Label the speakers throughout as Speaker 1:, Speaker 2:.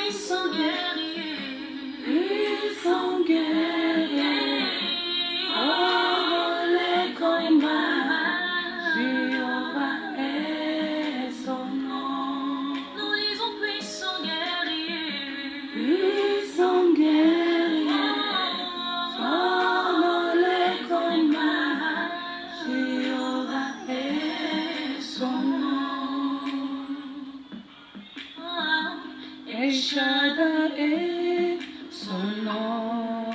Speaker 1: puissant guerrier, puissant guerrier, oh les combats, Jéhovah est son nom. Nous disons puissant guerrier, puissant guerrier, oh les combats, Jéhovah est son nom. El Shaddai est son nom.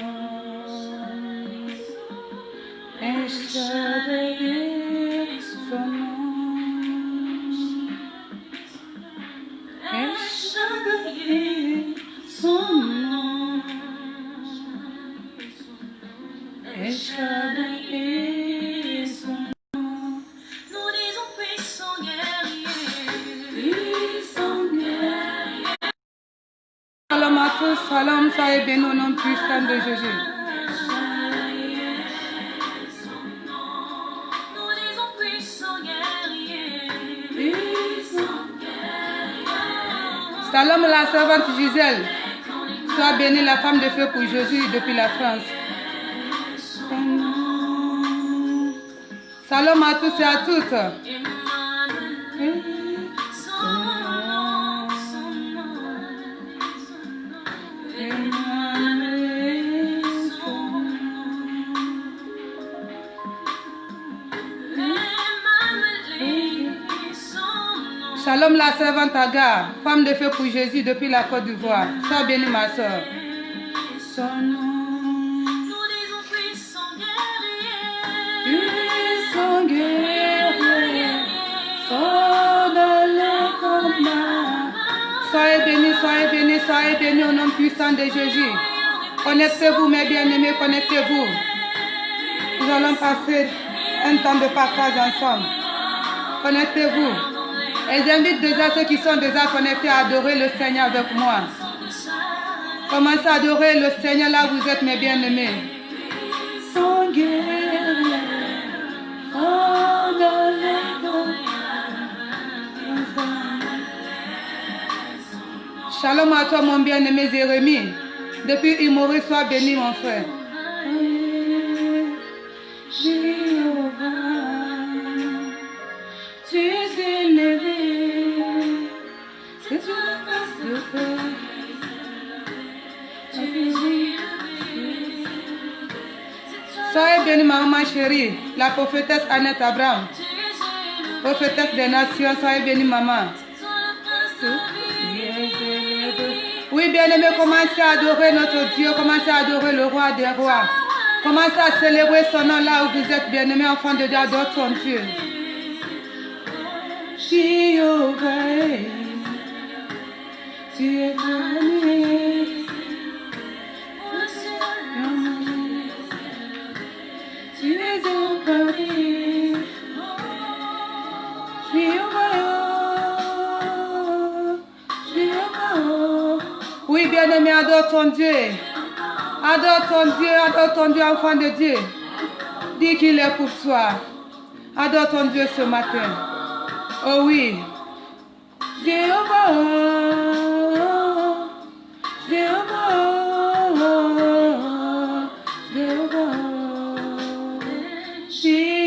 Speaker 1: El Shaddai est son nom. El Shaddai est son nom. El Shaddai est son nom. Nous disons puissant guerrier, puissant guerrier.
Speaker 2: Shalom à tous, shalom, soyez bénis au nom puissant de Jésus.
Speaker 1: Nous disons puissant guerrier, puissant guerrier.
Speaker 2: Shalom la servante Gisèle, sois bénie la femme de feu pour Jésus depuis la France. Shalom à tous et à toutes. Shalom la servante Agar, femme de feu pour Jésus depuis la Côte d'Ivoire. Sois bénie ma soeur. Son nom.
Speaker 1: Nous disons puissant guerrier,
Speaker 2: Puissant guerrier, sors dans le combat. Soyez bénis au nom puissant de Jésus. Connectez-vous mes bien-aimés, connectez-vous. Nous allons passer un temps de partage ensemble. Connectez-vous. Et j'invite déjà ceux qui sont déjà connectés à adorer le Seigneur avec moi. Commencez à adorer le Seigneur là où vous êtes mes bien-aimés. Sans guerrier, oh dans les combat. Shalom à toi mon bien-aimé Jérémie. Depuis Imory, sois béni mon frère. Jéhovah, tu es élevé, c'est toi la place de paix. Soyez bénie maman chérie, la prophétesse Annette Abraham, prophétesse des nations, soyez bénie maman. Oui, bien-aimé, commencez à adorer notre Dieu, commencez à adorer le roi des rois. Commencez à célébrer son nom là où vous êtes, bien-aimé, enfant de Dieu, adore son Dieu. Jéhovah, tu es venu. Tu es au Paris. Oui, bien-aimé, adore ton Dieu. Adore ton Dieu, enfant de Dieu. Dis qu'il est pour toi. Adore ton Dieu ce matin. Oh oui. Jéhovah, Jéhovah, Jéhovah, Jéhovah.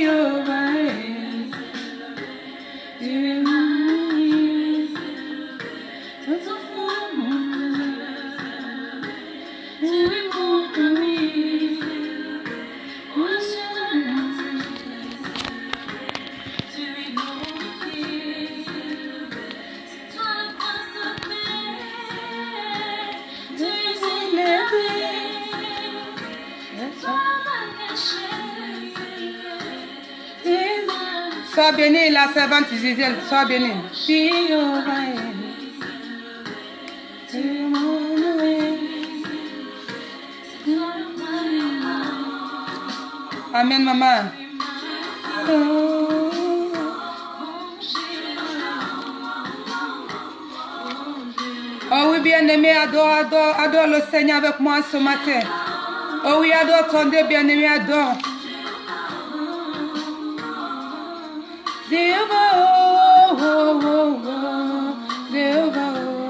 Speaker 2: Sois bénie, la servante Gisèle, sois bénie. Amen, maman. Oh oui, bien-aimé, adore le Seigneur avec moi ce matin. Oh oui, adore ton Dieu, bien-aimé, adore. Jéhovah, oh, oh, oh, oh, Jéhovah, oh.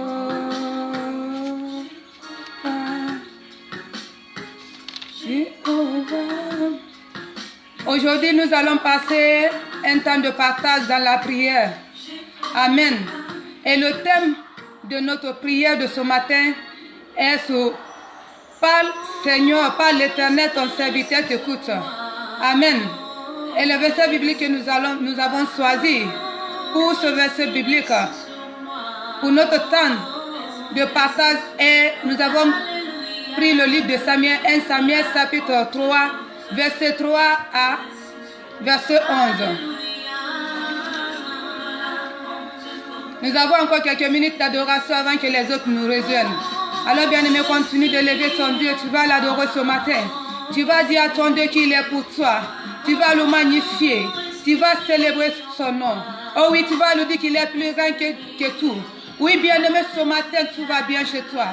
Speaker 2: Aujourd'hui, nous allons passer un temps de partage dans la prière. Amen. Et le thème de notre prière de ce matin est sur Parle, Seigneur, par l'Éternel, ton serviteur t'écoute. Amen. Et le verset biblique que nous avons choisi pour ce verset biblique, pour notre temps de passage, et nous avons pris le livre de Samuel, 1 Samuel chapitre 3, verset 3 à verset 11. Nous avons encore quelques minutes d'adoration avant que les autres nous rejoignent. Alors bien-aimé, continue de lever ton Dieu. Tu vas l'adorer ce matin. Tu vas dire à ton Dieu qu'il est pour toi. Tu vas le magnifier. Tu vas célébrer son nom. Oh oui, tu vas lui dire qu'il est plus grand que tout. Oui, bien-aimé, ce matin, tout va bien chez toi.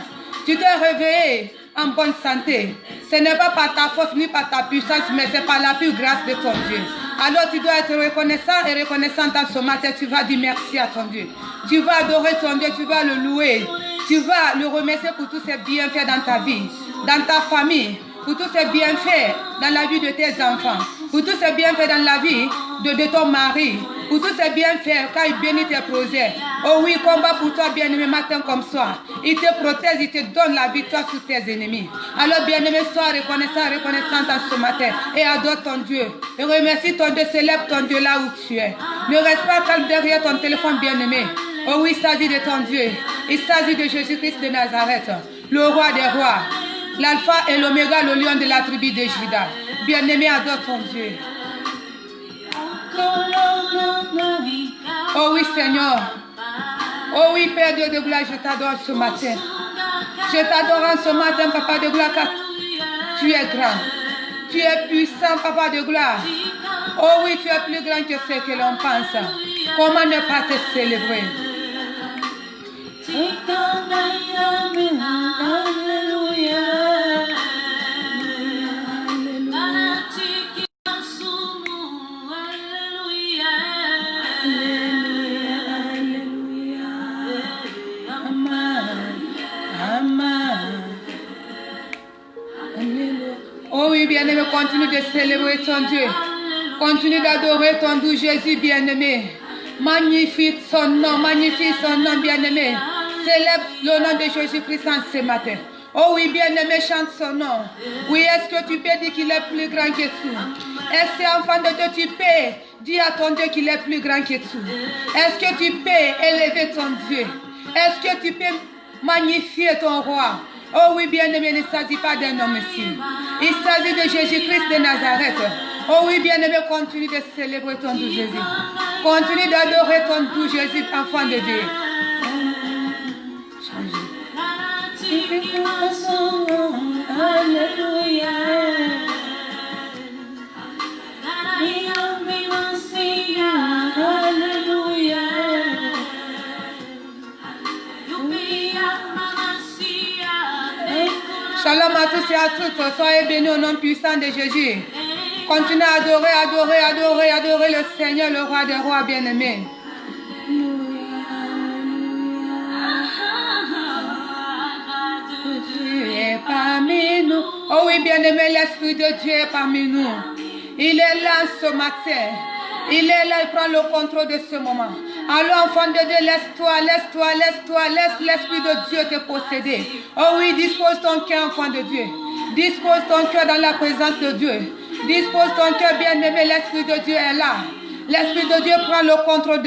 Speaker 2: Tu t'es réveillé en bonne santé. Ce n'est pas par ta force ni par ta puissance, mais c'est par la pure grâce de ton Dieu. Alors tu dois être reconnaissant et reconnaissante en ce matin. Tu vas dire merci à ton Dieu. Tu vas adorer ton Dieu, tu vas le louer. Tu vas le remercier pour tous ses bienfaits dans ta vie, dans ta famille, pour tous ses bienfaits dans la vie de tes enfants, pour tous ses bienfaits dans la vie de ton mari, pour tous ses bienfaits quand il bénit tes projets. Oh oui, combat pour toi, bien-aimé, matin comme soir. Il te protège, il te donne la victoire sur tes ennemis. Alors, bien-aimé, sois reconnaissant en ce matin et adore ton Dieu. Et remercie ton Dieu, célèbre ton Dieu là où tu es. Ne reste pas calme derrière ton téléphone, bien-aimé. Oh oui, il s'agit de ton Dieu. Il s'agit de Jésus-Christ de Nazareth, le roi des rois, l'alpha et l'oméga, le lion de la tribu de Juda. Bien-aimé, adore ton Dieu. Oh oui, Seigneur. Oh oui, Père Dieu de gloire, je t'adore ce matin. Je t'adore en ce matin, Papa de gloire, car tu es grand. Tu es puissant, Papa de gloire. Oh oui, tu es plus grand que ce que l'on pense. Comment ne pas te célébrer? Oh oui, bien-aimé, continue de célébrer ton Dieu. Continue d'adorer ton doux Jésus, bien-aimé. Magnifique son nom, bien-aimé. Célèbre le nom de Jésus-Christ en ce matin. Oh oui, bien-aimé, chante son nom. Oui, est-ce que tu peux dire qu'il est plus grand que tout? Est-ce que, enfant de Dieu, tu peux dire à ton Dieu qu'il est plus grand que tout? Est-ce que tu peux élever ton Dieu? Est-ce que tu peux magnifier ton roi? Oh oui, bien-aimé, il ne s'agit pas d'un homme ici. Il s'agit de Jésus-Christ de Nazareth. Oh oui, bien-aimé, continue de célébrer ton doux Jésus. Continue d'adorer ton doux Jésus, enfant de Dieu. Alléluia. Alléluia. Shalom à tous et à toutes. Soyez bénis au nom puissant de Jésus. Continuez à adorer le Seigneur, le roi des rois bien-aimés. Dieu est parmi nous. Oh oui, bien-aimé, l'Esprit de Dieu est parmi nous. Il est là ce matin. Il est là, il prend le contrôle de ce moment. Alors, enfant de Dieu, laisse l'Esprit de Dieu te posséder. Oh oui, dispose ton cœur, enfant de Dieu. Dispose ton cœur dans la présence de Dieu. Dispose ton cœur, bien-aimé, l'Esprit de Dieu est là. L'Esprit de Dieu prend le contrôle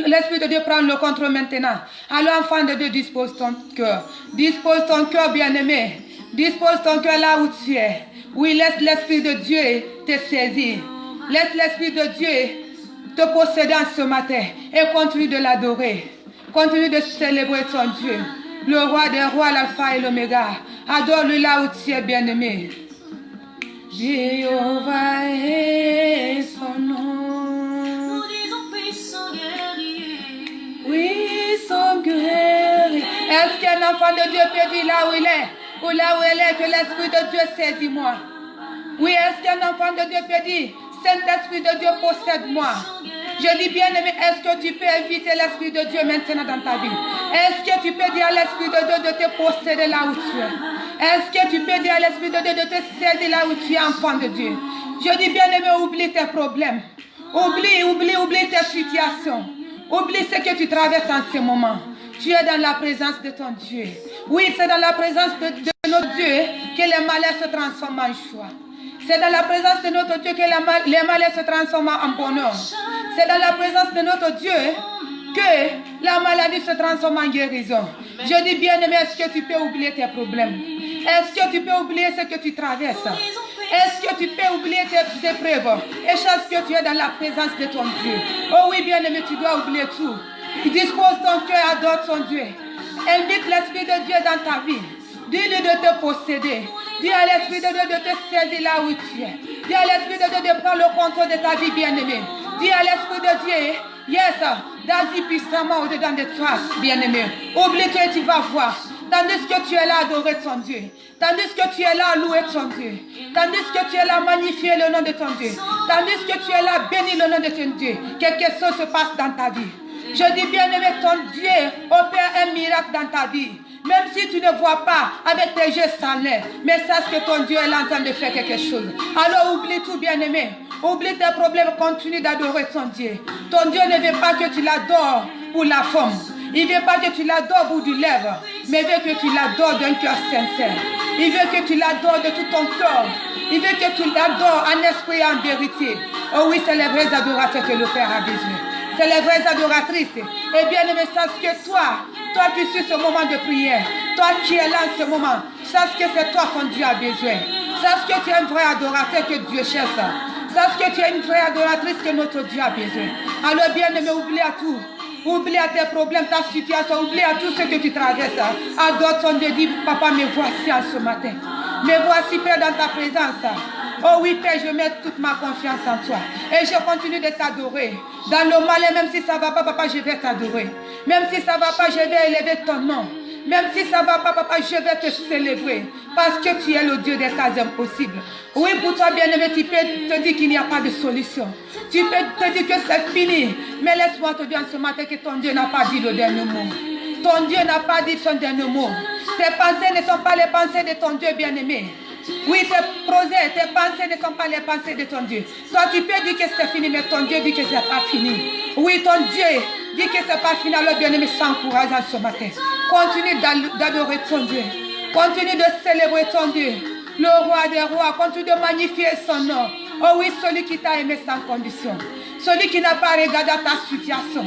Speaker 2: l'Esprit de Dieu prend le contrôle maintenant. Alors, enfant de Dieu, dispose ton cœur. Dispose ton cœur, bien-aimé. Dispose ton cœur là où tu es. Oui, laisse l'Esprit de Dieu te saisir. Laisse l'Esprit de Dieu te posséder en ce matin et continue de l'adorer. Continue de célébrer ton Dieu, le roi des rois, l'alpha et l'oméga. Adore-le là où tu es, bien-aimé. Jéhovah est son nom.
Speaker 1: Nous disons puissant guerrier.
Speaker 2: Oui, son guerrier. Est-ce qu'un enfant de Dieu peut dire là où il est, ou là où elle est, que l'Esprit de Dieu saisit-moi? Oui, est-ce qu'un enfant de Dieu peut dire, Saint-Esprit de Dieu possède-moi? Je dis, bien-aimé, est-ce que tu peux inviter l'Esprit de Dieu maintenant dans ta vie? Est-ce que tu peux dire à l'Esprit de Dieu de te posséder là où tu es? Est-ce que tu peux dire à l'Esprit de Dieu de te saisir là où tu es enfant de Dieu? Je dis bien-aimé, oublie tes problèmes. Oublie tes situations. Oublie ce que tu traverses en ce moment. Tu es dans la présence de ton Dieu. Oui, c'est dans la présence de notre Dieu que les malheurs se transforment en joie. C'est dans la présence de notre Dieu que les malheurs se transforment en bonheur. C'est dans la présence de notre Dieu que la maladie se transforme en guérison. Je dis bien-aimé, est-ce que tu peux oublier tes problèmes? Est-ce que tu peux oublier ce que tu traverses? Est-ce que tu peux oublier tes épreuves? Et chaque que tu es dans la présence de ton Dieu. Oh oui, bien-aimé, tu dois oublier tout. Dispose ton cœur, adore ton Dieu. Invite l'Esprit de Dieu dans ta vie. Dis-lui de te posséder. Dis à l'Esprit de Dieu de te saisir là où tu es. Dis à l'Esprit de Dieu de prendre le contrôle de ta vie, bien-aimé. Dis à l'Esprit de Dieu, yes, d'agir puissamment au-dedans de toi, bien-aimé. Oublie-toi et tu vas voir. Tandis que tu es là à adorer ton Dieu. Tandis que tu es là à louer ton Dieu. Tandis que tu es là à magnifier le nom de ton Dieu. Tandis que tu es là à bénir le nom de ton Dieu. Quelque chose se passe dans ta vie. Je dis bien-aimé, ton Dieu opère un miracle dans ta vie. Même si tu ne vois pas avec tes yeux sanglés, mais sache que ton Dieu est en train de faire quelque chose. Alors oublie tout, bien-aimé. Oublie tes problèmes, continue d'adorer ton Dieu. Ton Dieu ne veut pas que tu l'adores pour la forme. Il ne veut pas que tu l'adores pour du lèvre, mais il veut que tu l'adores d'un cœur sincère. Il veut que tu l'adores de tout ton cœur. Il veut que tu l'adores en esprit et en vérité. Oh oui, c'est les vrais adorateurs que le Père a besoin. C'est les vraies adoratrices. Et bien aimé, sache que toi qui suis ce moment de prière, toi qui es là en ce moment, sache que c'est toi qu'on Dieu a besoin. Sache que tu es un vrai adorateur que Dieu cherche. Sache que tu es une vraie adoratrice que notre Dieu a besoin. Alors bien aimé, oublie à tout. Oublie à tes problèmes, ta situation, oublie à tout ce que tu traverses. Adore ton Dieu, dis, papa, me voici en ce matin. Me voici, Père, dans ta présence. Oh oui, Père, je mets toute ma confiance en toi. Et je continue de t'adorer. Dans le malheur, même si ça ne va pas, papa, je vais t'adorer. Même si ça ne va pas, je vais élever ton nom. Même si ça ne va pas, papa, je vais te célébrer. Parce que tu es le Dieu des cas impossibles. Oui, pour toi, bien-aimé, tu peux te dire qu'il n'y a pas de solution. Tu peux te dire que c'est fini. Mais laisse-moi te dire en ce matin que ton Dieu n'a pas dit le dernier mot. Ton Dieu n'a pas dit son dernier mot. Tes pensées ne sont pas les pensées de ton Dieu, bien-aimé. Oui, tes projets, tes pensées ne sont pas les pensées de ton Dieu. Toi, tu peux dire que c'est fini, mais ton Dieu dit que ce n'est pas fini. Oui, ton Dieu dit que ce n'est pas fini. Alors, bien-aimé, s'encourage en ce matin. Continue d'adorer ton Dieu. Continue de célébrer ton Dieu. Le roi des rois, continue de magnifier son nom. Oh oui, celui qui t'a aimé sans condition. Celui qui n'a pas regardé ta situation.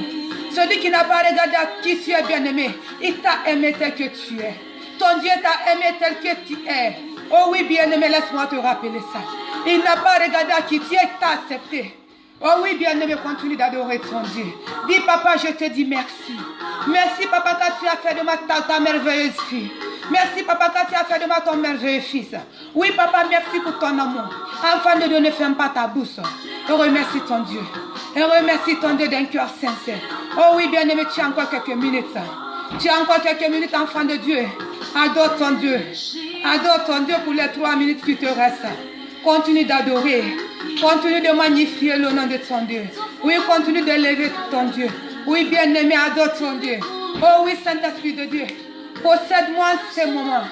Speaker 2: Celui qui n'a pas regardé qui tu es, bien-aimé. Il t'a aimé tel que tu es. Ton Dieu t'a aimé tel que tu es. Oh oui, bien-aimé, laisse-moi te rappeler ça. Il n'a pas regardé à qui tu es, il t'a accepté. Oh oui, bien-aimé, continue d'adorer ton Dieu. Dis, papa, je te dis merci. Merci, papa, car tu as fait de moi ta merveilleuse fille. Merci, papa, car tu as fait de moi ton merveilleux fils. Oui, papa, merci pour ton amour. Enfant de Dieu, ne ferme pas ta bouche. Et remercie ton Dieu. Et remercie ton Dieu d'un cœur sincère. Oh oui, bien-aimé, tu as encore quelques minutes. Tu as encore quelques minutes, enfant de Dieu. Adore ton Dieu. Adore ton Dieu pour les 3 minutes qui te restent. Continue d'adorer. Continue de magnifier le nom de ton Dieu. Oui, continue d'élever ton Dieu. Oui, bien-aimé, adore ton Dieu. Oh oui, Saint-Esprit de Dieu. Possède-moi ce moment.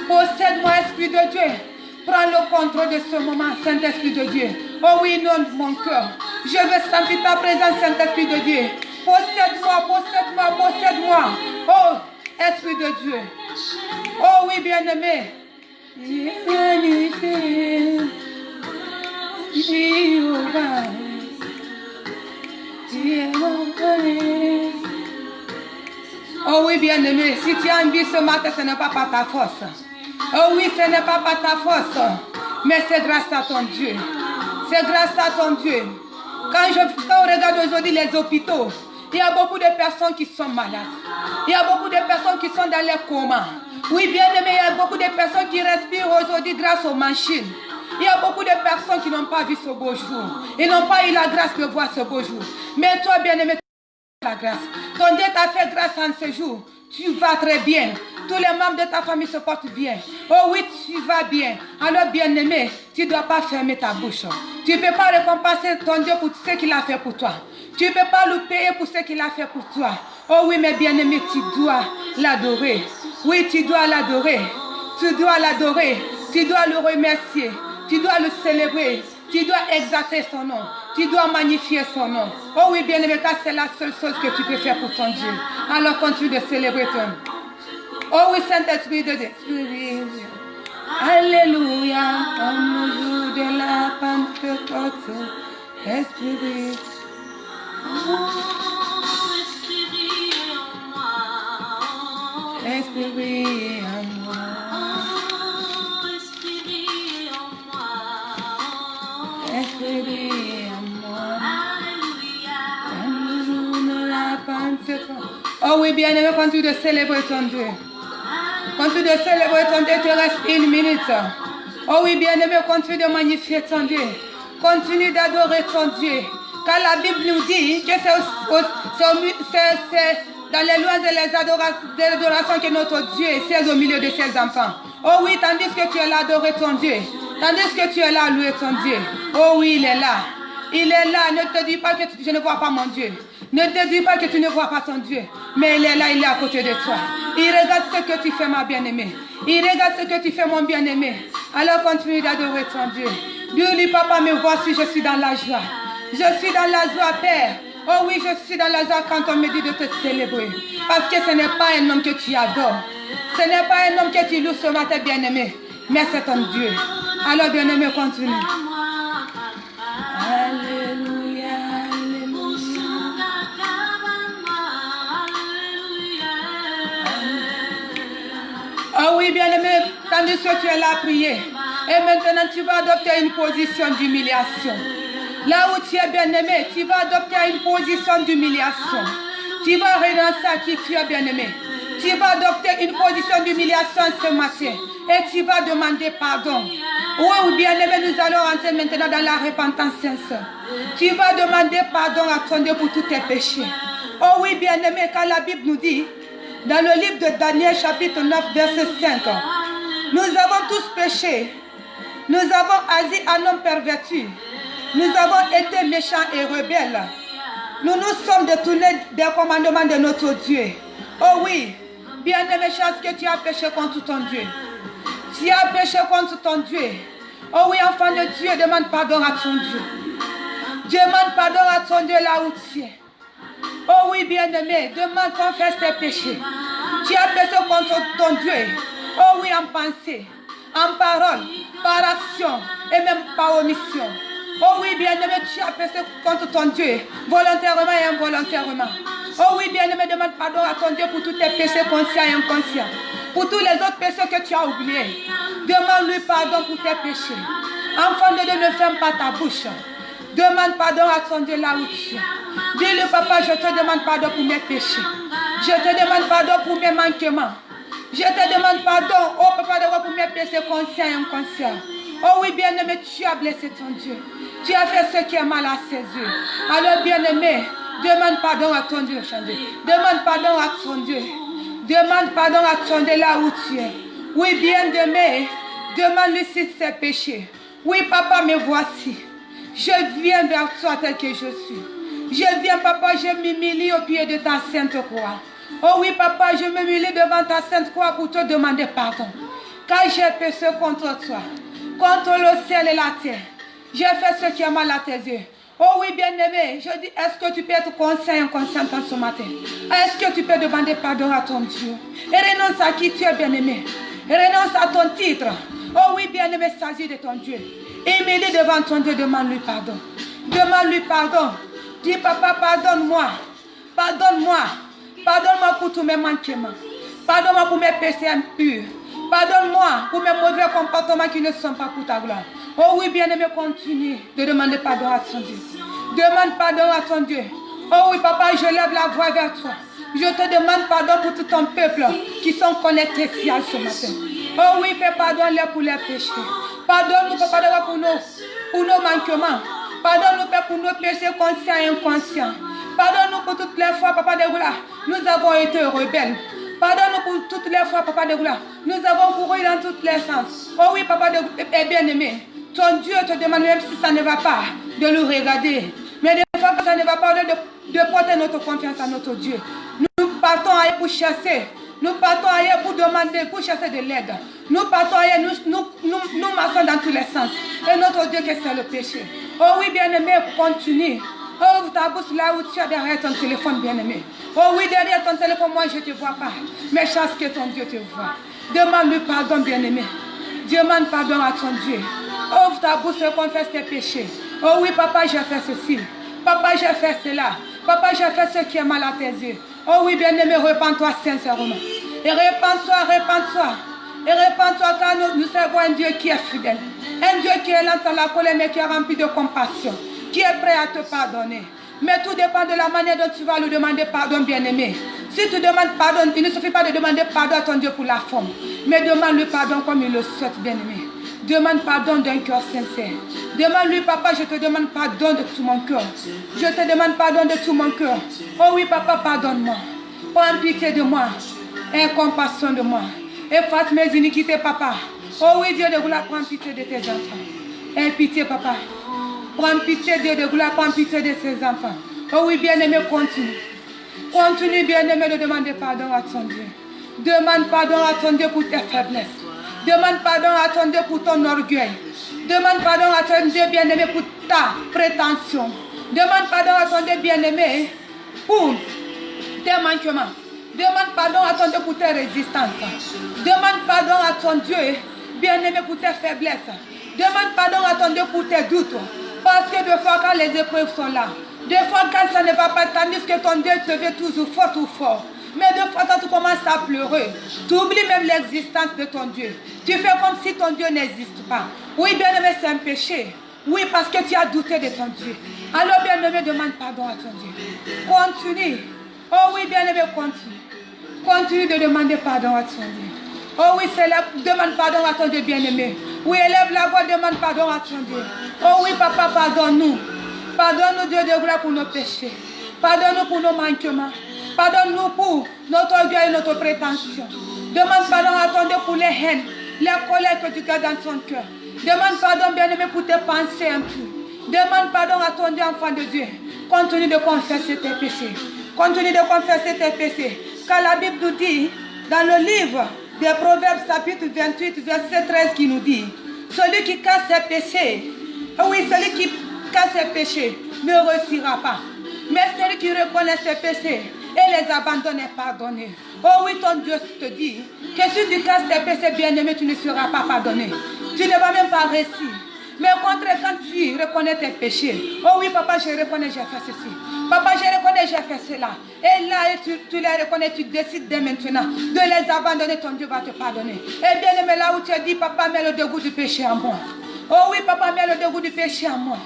Speaker 2: Possède-moi, Esprit de Dieu. Prends le contrôle de ce moment, Saint-Esprit de Dieu. Oh oui, inonde mon cœur. Je veux sentir ta présence, Saint-Esprit de Dieu. Possède-moi, possède-moi, possède-moi. Oh, Esprit de Dieu. Oh oui, bien-aimé. Oh oui, bien-aimé, si tu as envie ce matin, ce n'est pas par ta force. Oh oui, ce n'est pas par ta force, mais c'est grâce à ton Dieu. C'est grâce à ton Dieu. Quand on regarde aujourd'hui les hôpitaux, il y a beaucoup de personnes qui sont malades. Il y a beaucoup de personnes qui sont dans les comas. Oui, bien-aimé, il y a beaucoup de personnes qui respirent aujourd'hui grâce aux machines. Il y a beaucoup de personnes qui n'ont pas vu ce beau jour. Ils n'ont pas eu la grâce de voir ce beau jour. Mais toi, bien-aimé, tu as la grâce. Ton Dieu t'a fait grâce en ce jour. Tu vas très bien. Tous les membres de ta famille se portent bien. Oh oui, tu vas bien. Alors, bien-aimé, tu ne dois pas fermer ta bouche. Tu ne peux pas récompenser ton Dieu pour ce qu'il a fait pour toi. Tu ne peux pas le payer pour ce qu'il a fait pour toi. Oh oui, mais bien-aimé, tu dois l'adorer. Oui, tu dois l'adorer. Tu dois l'adorer. Tu dois le remercier. Tu dois le célébrer. Tu dois exalter son nom. Tu dois magnifier son nom. Oh oui, bien-aimé, car c'est la seule chose que tu peux faire pour ton Dieu. Alors continue de célébrer ton nom. Oh oui, Saint-Esprit de Dieu. Alléluia. Comme le jour de la Pentecôte. Esprit. Esprit en moi. Esprit en moi. Comme le jour de la Pentecôte. Oh oui, bien-aimé, continue de célébrer ton Dieu. Continue de célébrer ton Dieu, il te reste 1 minute. Oh oui, bien-aimé, continue de magnifier ton Dieu. Continue d'adorer ton Dieu. Car la Bible nous dit que c'est dans les louanges et les adorations que notre Dieu est au milieu de ses enfants. Oh oui, tandis que tu es là à adorer ton Dieu. Tandis que tu es là à louer ton Dieu. Oh oui, il est là. Il est là. Ne te dis pas que je ne vois pas mon Dieu. Ne te dis pas que tu ne vois pas ton Dieu. Mais il est là, il est à côté de toi. Il regarde ce que tu fais, ma bien-aimée. Il regarde ce que tu fais, mon bien-aimé. Alors continue d'adorer ton Dieu. Dis-lui, papa, me voici, je suis dans la joie. Je suis dans la joie, Père. Oh oui, je suis dans la joie quand on me dit de te célébrer. Parce que ce n'est pas un homme que tu adores. Ce n'est pas un homme que tu loues ce matin, bien-aimé. Mais c'est ton Dieu. Alors, bien-aimé, continue. Alléluia, alléluia. Oh oui, bien-aimé, tandis que tu es là à prier. Et maintenant, tu vas adopter une position d'humiliation. Là où tu es bien-aimé, tu vas adopter une position d'humiliation. Tu vas renoncer à qui tu es bien-aimé. Tu vas adopter une position d'humiliation ce matin. Et tu vas demander pardon. Oui, bien-aimé, nous allons rentrer maintenant dans la repentance sincère. Tu vas demander pardon à ton Dieu pour tous tes péchés. Oh oui, bien-aimé, car la Bible nous dit, dans le livre de Daniel, chapitre 9, verset 5, nous avons tous péché. Nous avons agi en homme perverti. Nous avons été méchants et rebelles. Nous nous sommes détournés des commandements de notre Dieu. Oh oui, bien-aimé, chance que tu as péché contre ton Dieu. Tu as péché contre ton Dieu. Oh oui, enfant de Dieu, demande pardon à ton Dieu. Demande pardon à ton Dieu là où tu es. Oh oui, bien-aimé, demande, confesse tes péchés. Tu as péché contre ton Dieu. Oh oui, en pensée, en parole, par action et même par omission. Oh oui, bien-aimé, tu as péché contre ton Dieu, volontairement et involontairement. Oh oui, bien-aimé, demande pardon à ton Dieu pour tous tes péchés conscients et inconscients. Pour tous les autres péchés que tu as oubliés. Demande-lui pardon pour tes péchés. Enfant de Dieu, ne ferme pas ta bouche. Demande pardon à ton Dieu là où tu es. Dis-le, papa, je te demande pardon pour mes péchés. Je te demande pardon pour mes manquements. Je te demande pardon, oh papa, pour mes péchés conscients et inconscients. Oh oui, bien-aimé, tu as blessé ton Dieu. Tu as fait ce qui est mal à ses yeux. Alors, bien-aimé, demande pardon à ton Dieu, Chandé. Demande pardon à ton Dieu. Demande pardon à ton Dieu là où tu es. Oui, bien-aimé, demande-lui si ses péchés. Oui, papa, me voici. Je viens vers toi tel que je suis. Je viens, papa, je m'humilie au pied de ta sainte croix. Oh oui, papa, je m'humilie devant ta sainte croix pour te demander pardon. Car j'ai péché contre toi, contre le ciel et la terre. J'ai fait ce qui est mal à tes yeux. Oh oui, bien-aimé, je dis, est-ce que tu peux être conscient et inconscient ce matin? Est-ce que tu peux demander pardon à ton Dieu? Et renonce à qui tu es, bien-aimé. Renonce à ton titre. Oh oui, bien-aimé, s'agit de ton Dieu. Humilie devant ton Dieu, demande-lui pardon. Demande-lui pardon. Dis, papa, pardonne-moi. Pardonne-moi. Pardonne-moi pour tous mes manquements. Pardonne-moi pour mes péchés impurs. Pardonne-moi pour mes mauvais comportements qui ne sont pas pour ta gloire. Oh oui, bien-aimé, continue de demander pardon à ton Dieu. Demande pardon à ton Dieu. Oh oui, papa, je lève la voix vers toi. Je te demande pardon pour tout ton peuple qui sont connectés ici ce matin. Oh oui, Père, pardonne-les pour leurs péchés. Pardonne-nous, papa, pour nos manquements. Pardonne-nous, Père, pour nos péchés conscients et inconscients. Pardonne-nous pour toutes les fois, papa de gloire, nous avons été rebelles. Pardonne-nous pour toutes les fois, papa de gloire, nous avons couru dans tous les sens. Oh oui, papa de bien-aimé, ton Dieu te demande, même si ça ne va pas, de le regarder. Mais des fois que ça ne va pas, de porter notre confiance à notre Dieu. Nous partons ailleurs pour chasser. Nous partons ailleurs pour demander, pour chercher de l'aide. Nous partons et nous marchons dans tous les sens. Et notre Dieu, que c'est le péché. Oh oui, bien-aimé, continue. Oh, ta bouche là où tu as derrière ton téléphone, bien-aimé. Oh oui, derrière ton téléphone, moi je ne te vois pas. Mais chasse que ton Dieu te voit. Demande-lui pardon, bien-aimé. Demande pardon à ton Dieu. Ouvre ta bouche et confesse tes péchés. Oh oui, papa, j'ai fait ceci. Papa, j'ai fait cela. Papa, j'ai fait ce qui est mal à tes yeux. Oh oui, bien-aimé, repens-toi sincèrement. Et repens-toi. Et repens-toi car nous servons un Dieu qui est fidèle. Un Dieu qui est lent à la colère mais qui est rempli de compassion. Qui est prêt à te pardonner. Mais tout dépend de la manière dont tu vas lui demander pardon, bien-aimé. Si tu demandes pardon, il ne suffit pas de demander pardon à ton Dieu pour la forme. Mais demande-lui pardon comme il le souhaite, bien-aimé. Demande pardon d'un cœur sincère. Demande-lui, papa, je te demande pardon de tout mon cœur. Je te demande pardon de tout mon cœur. Oh oui, papa, pardonne-moi. Prends pitié de moi. Aie compassion de moi. Efface mes iniquités, papa. Oh oui, Dieu de gloire, prends pitié de tes enfants. Aie pitié, papa. Prends pitié, Dieu de gloire, prends pitié de ses enfants. Oh oui, bien-aimé, continue. Continue, bien-aimé, de demander pardon à ton Dieu. Demande pardon à ton Dieu pour tes faiblesses. Demande pardon à ton Dieu pour ton orgueil. Demande pardon à ton Dieu, bien-aimé, pour ta prétention. Demande pardon à ton Dieu, bien-aimé, pour tes manquements. Demande pardon à ton Dieu pour tes résistances. Demande pardon à ton Dieu, bien-aimé, pour tes faiblesses. Demande pardon à ton Dieu pour tes doutes. Parce que des fois, quand les épreuves sont là, des fois, quand ça ne va pas, tandis que ton Dieu te veut toujours fort. Mais des fois, quand tu commences à pleurer, tu oublies même l'existence de ton Dieu. Tu fais comme si ton Dieu n'existe pas. Oui, bien-aimé, c'est un péché. Oui, parce que tu as douté de ton Dieu. Alors, bien-aimé, demande pardon à ton Dieu. Continue. Oh oui, bien-aimé, continue. Continue de demander pardon à ton Dieu. Oh oui, demande pardon à ton Dieu, bien-aimé. Oui, élève la voix, demande pardon à ton Dieu. Oh oui, papa, pardonne-nous. Pardonne-nous, Dieu de gloire, pour nos péchés. Pardonne-nous pour nos manquements. Pardonne-nous pour notre orgueil et notre prétention. Demande pardon à ton Dieu pour les haines, les colères que tu gardes dans ton cœur. Demande pardon, bien-aimé, pour tes pensées impures. Demande pardon à ton Dieu, enfant de Dieu. Continue de confesser tes péchés. Continue de confesser tes péchés. Car la Bible nous dit, dans le livre des Proverbes, chapitre 28, verset 13, qui nous dit, celui qui casse ses péchés, oui, celui qui casse ses péchés ne réussira pas. Mais celui qui reconnaît ses péchés et les abandonne est pardonné. Oh oui, ton Dieu te dit que si tu casses tes péchés, bien-aimé, tu ne seras pas pardonné. Tu ne vas même pas réussir. Mais au contraire, quand tu reconnais tes péchés, oh oui, papa, je reconnais, j'ai fait ceci. Papa, je reconnais, j'ai fait cela. Et là, tu les reconnais, tu décides dès maintenant de les abandonner, ton Dieu va te pardonner. Et bien-aimé, là où tu as dit, papa, mets le dégoût du péché en moi. Oh oui, papa, mets le dégoût du péché en moi.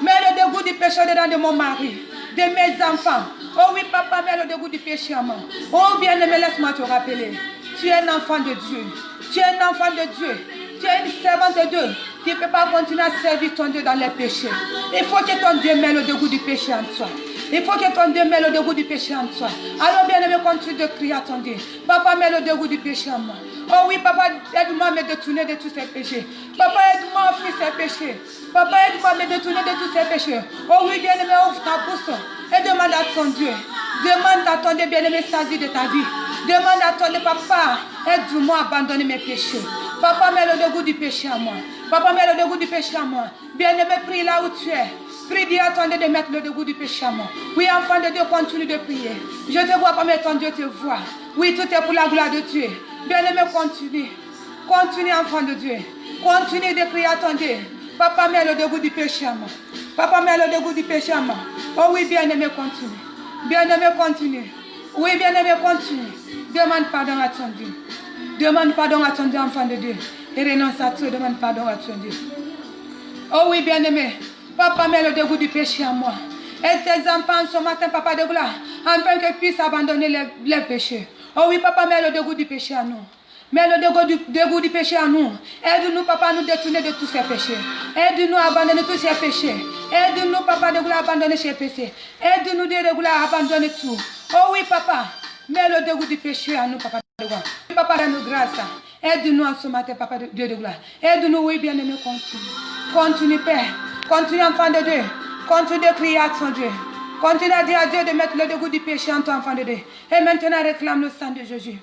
Speaker 2: Mets le dégoût du péché dedans de mon mari, de mes enfants. Oh oui, papa, mets le dégoût du péché en moi. Oh bien-aimé, laisse-moi te rappeler. Tu es un enfant de Dieu. Tu es un enfant de Dieu. Tu es une servante de Dieu. Tu ne peux pas continuer à servir ton Dieu dans les péchés. Il faut que ton Dieu mette le dégoût du péché en toi. Il faut que ton Dieu mette le dégoût du péché en toi. Alors bien-aimé, continue de crier à ton Dieu. Papa, mets le dégoût du péché en moi. Oh oui, papa, aide-moi à me détourner de tous ces péchés. Papa, aide-moi à fuir ces péchés. Papa, aide-moi à me détourner de tous ces péchés. Oh oui, bien-aimé, ouvre ta bouche et demande à ton Dieu. Demande à ton Dieu, bien-aimé, s'agir de ta vie. Demande à ton Dieu, papa, aide-moi à abandonner mes péchés. Papa, mets le dégoût du péché en moi. Papa, mets le dégoût du péché en moi. Bien-aimé, prie là où tu es. Prie, dis à ton Dieu de mettre le dégoût du péché en moi. Oui, enfant de Dieu, continue de prier. Je te vois pas, mais ton Dieu te voit. Oui, tout est pour la gloire de Dieu. Bien-aimé, continue. Continue, enfant de Dieu. Continue de prier à ton Dieu. Papa, mets le dégoût du péché en moi. Papa, mets le dégoût du péché en moi. Oh oui, bien-aimé, continue. Bien-aimé, continue. Oui, bien-aimé, continue. Demande pardon à ton Dieu. Demande pardon à ton Dieu, enfant de Dieu. Et renonce à tout, demande pardon à ton Dieu. Oh oui, bien-aimé. Papa, mets le dégoût du péché en moi. Et tes enfants ce matin, papa de gloire, afin qu'ils puissent abandonner les péchés. Oh oui, papa, mets le dégoût du péché à nous. Mets le dégoût du péché à nous. Aide-nous, papa, à nous détourner de tous ces péchés. Aide-nous à abandonner tous ces péchés. Aide-nous, papa de gloire, à abandonner ces péchés. Aide-nous, Dieu de gloire, à abandonner tout. Oh oui, papa, mets le dégoût du péché à nous, papa de gloire. Papa, donne-nous grâce. Aide-nous en ce matin, papa de Dieu de gloire. Aide-nous, oui, bien-aimé, continue. Continue, Père. Continue, enfant de Dieu. Continue de prier à ton Dieu. Continue à dire à Dieu de mettre le dégoût du péché en toi, enfant de Dieu. Et maintenant, réclame le sang de Jésus.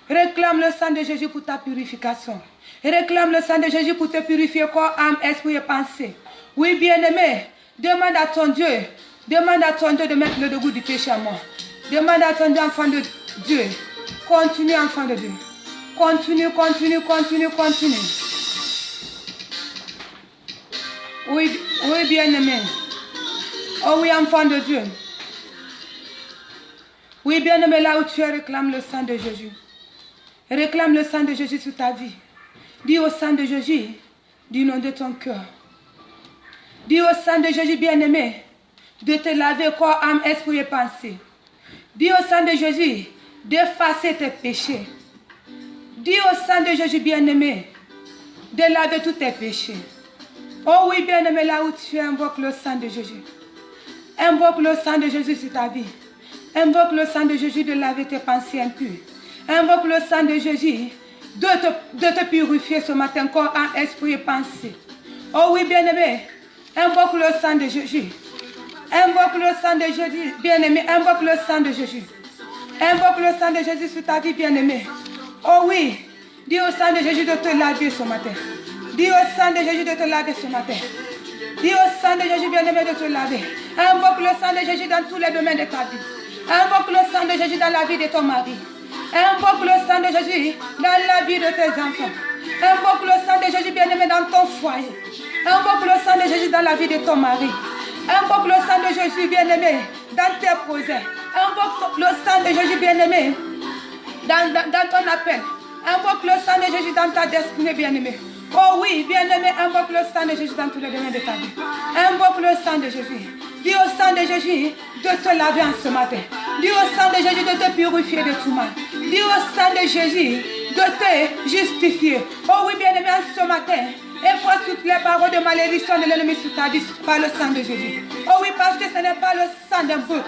Speaker 2: Réclame le sang de Jésus pour ta purification. Réclame le sang de Jésus pour te purifier corps, âme, esprit et pensée. Oui, bien-aimé, demande à ton Dieu. Demande à ton Dieu de mettre le dégoût du péché à moi. Demande à ton Dieu, enfant de Dieu. Continue, enfant de Dieu. Continue, continue, continue, continue. Oui, oui, bien-aimé. Oh oui, enfant de Dieu. Oui, bien-aimé, là où tu es, réclame le sang de Jésus. Réclame le sang de Jésus sur ta vie. Dis au sang de Jésus, du nom de ton cœur. Dis au sang de Jésus, bien-aimé, de te laver corps, âme, esprit et pensée. Dis au sang de Jésus, d'effacer tes péchés. Dis au sang de Jésus, bien-aimé, de laver tous tes péchés. Oh oui, bien-aimé, là où tu es, invoque le sang de Jésus. Invoque le sang de Jésus sur ta vie. Invoque le sang de Jésus de laver tes pensées impures. Invoque le sang de Jésus de te purifier ce matin, corps, âme, esprit et pensée. Oh oui, bien-aimé, invoque le sang de Jésus. Invoque le sang de Jésus, bien-aimé. Invoque le sang de Jésus. Invoque le sang de Jésus sur ta vie, bien-aimé. Oh oui, dis au sang de Jésus de te laver ce matin. Dis au sang de Jésus de te laver ce matin. Dis au sang de Jésus, bien-aimé, de te laver. Invoque le sang de Jésus dans tous les domaines de ta vie. Invoque le sang de Jésus dans la vie de ton mari. Invoque le sang de Jésus dans la vie de tes enfants. Invoque le sang de Jésus, bien-aimé, dans ton foyer. Invoque le sang de Jésus dans la vie de ton mari. Invoque le sang de Jésus, bien-aimé, dans tes projets. Invoque le sang de Jésus, bien-aimé, dans ton appel. Invoque le sang de Jésus dans ta destinée, bien-aimé. Oh oui, bien-aimé, invoque le sang de Jésus dans tous les domaines de ta vie. Invoque le sang de Jésus. Dis au sang de Jésus de te laver en ce matin. Dis au sang de Jésus de te purifier de tout mal. Dis au sang de Jésus de te justifier. Oh oui, bien-aimé, en ce matin, efface toutes les paroles de malédiction de l'ennemi sur ta vie par le sang de Jésus. Oh oui, parce que ce n'est pas le sang d'un bouc.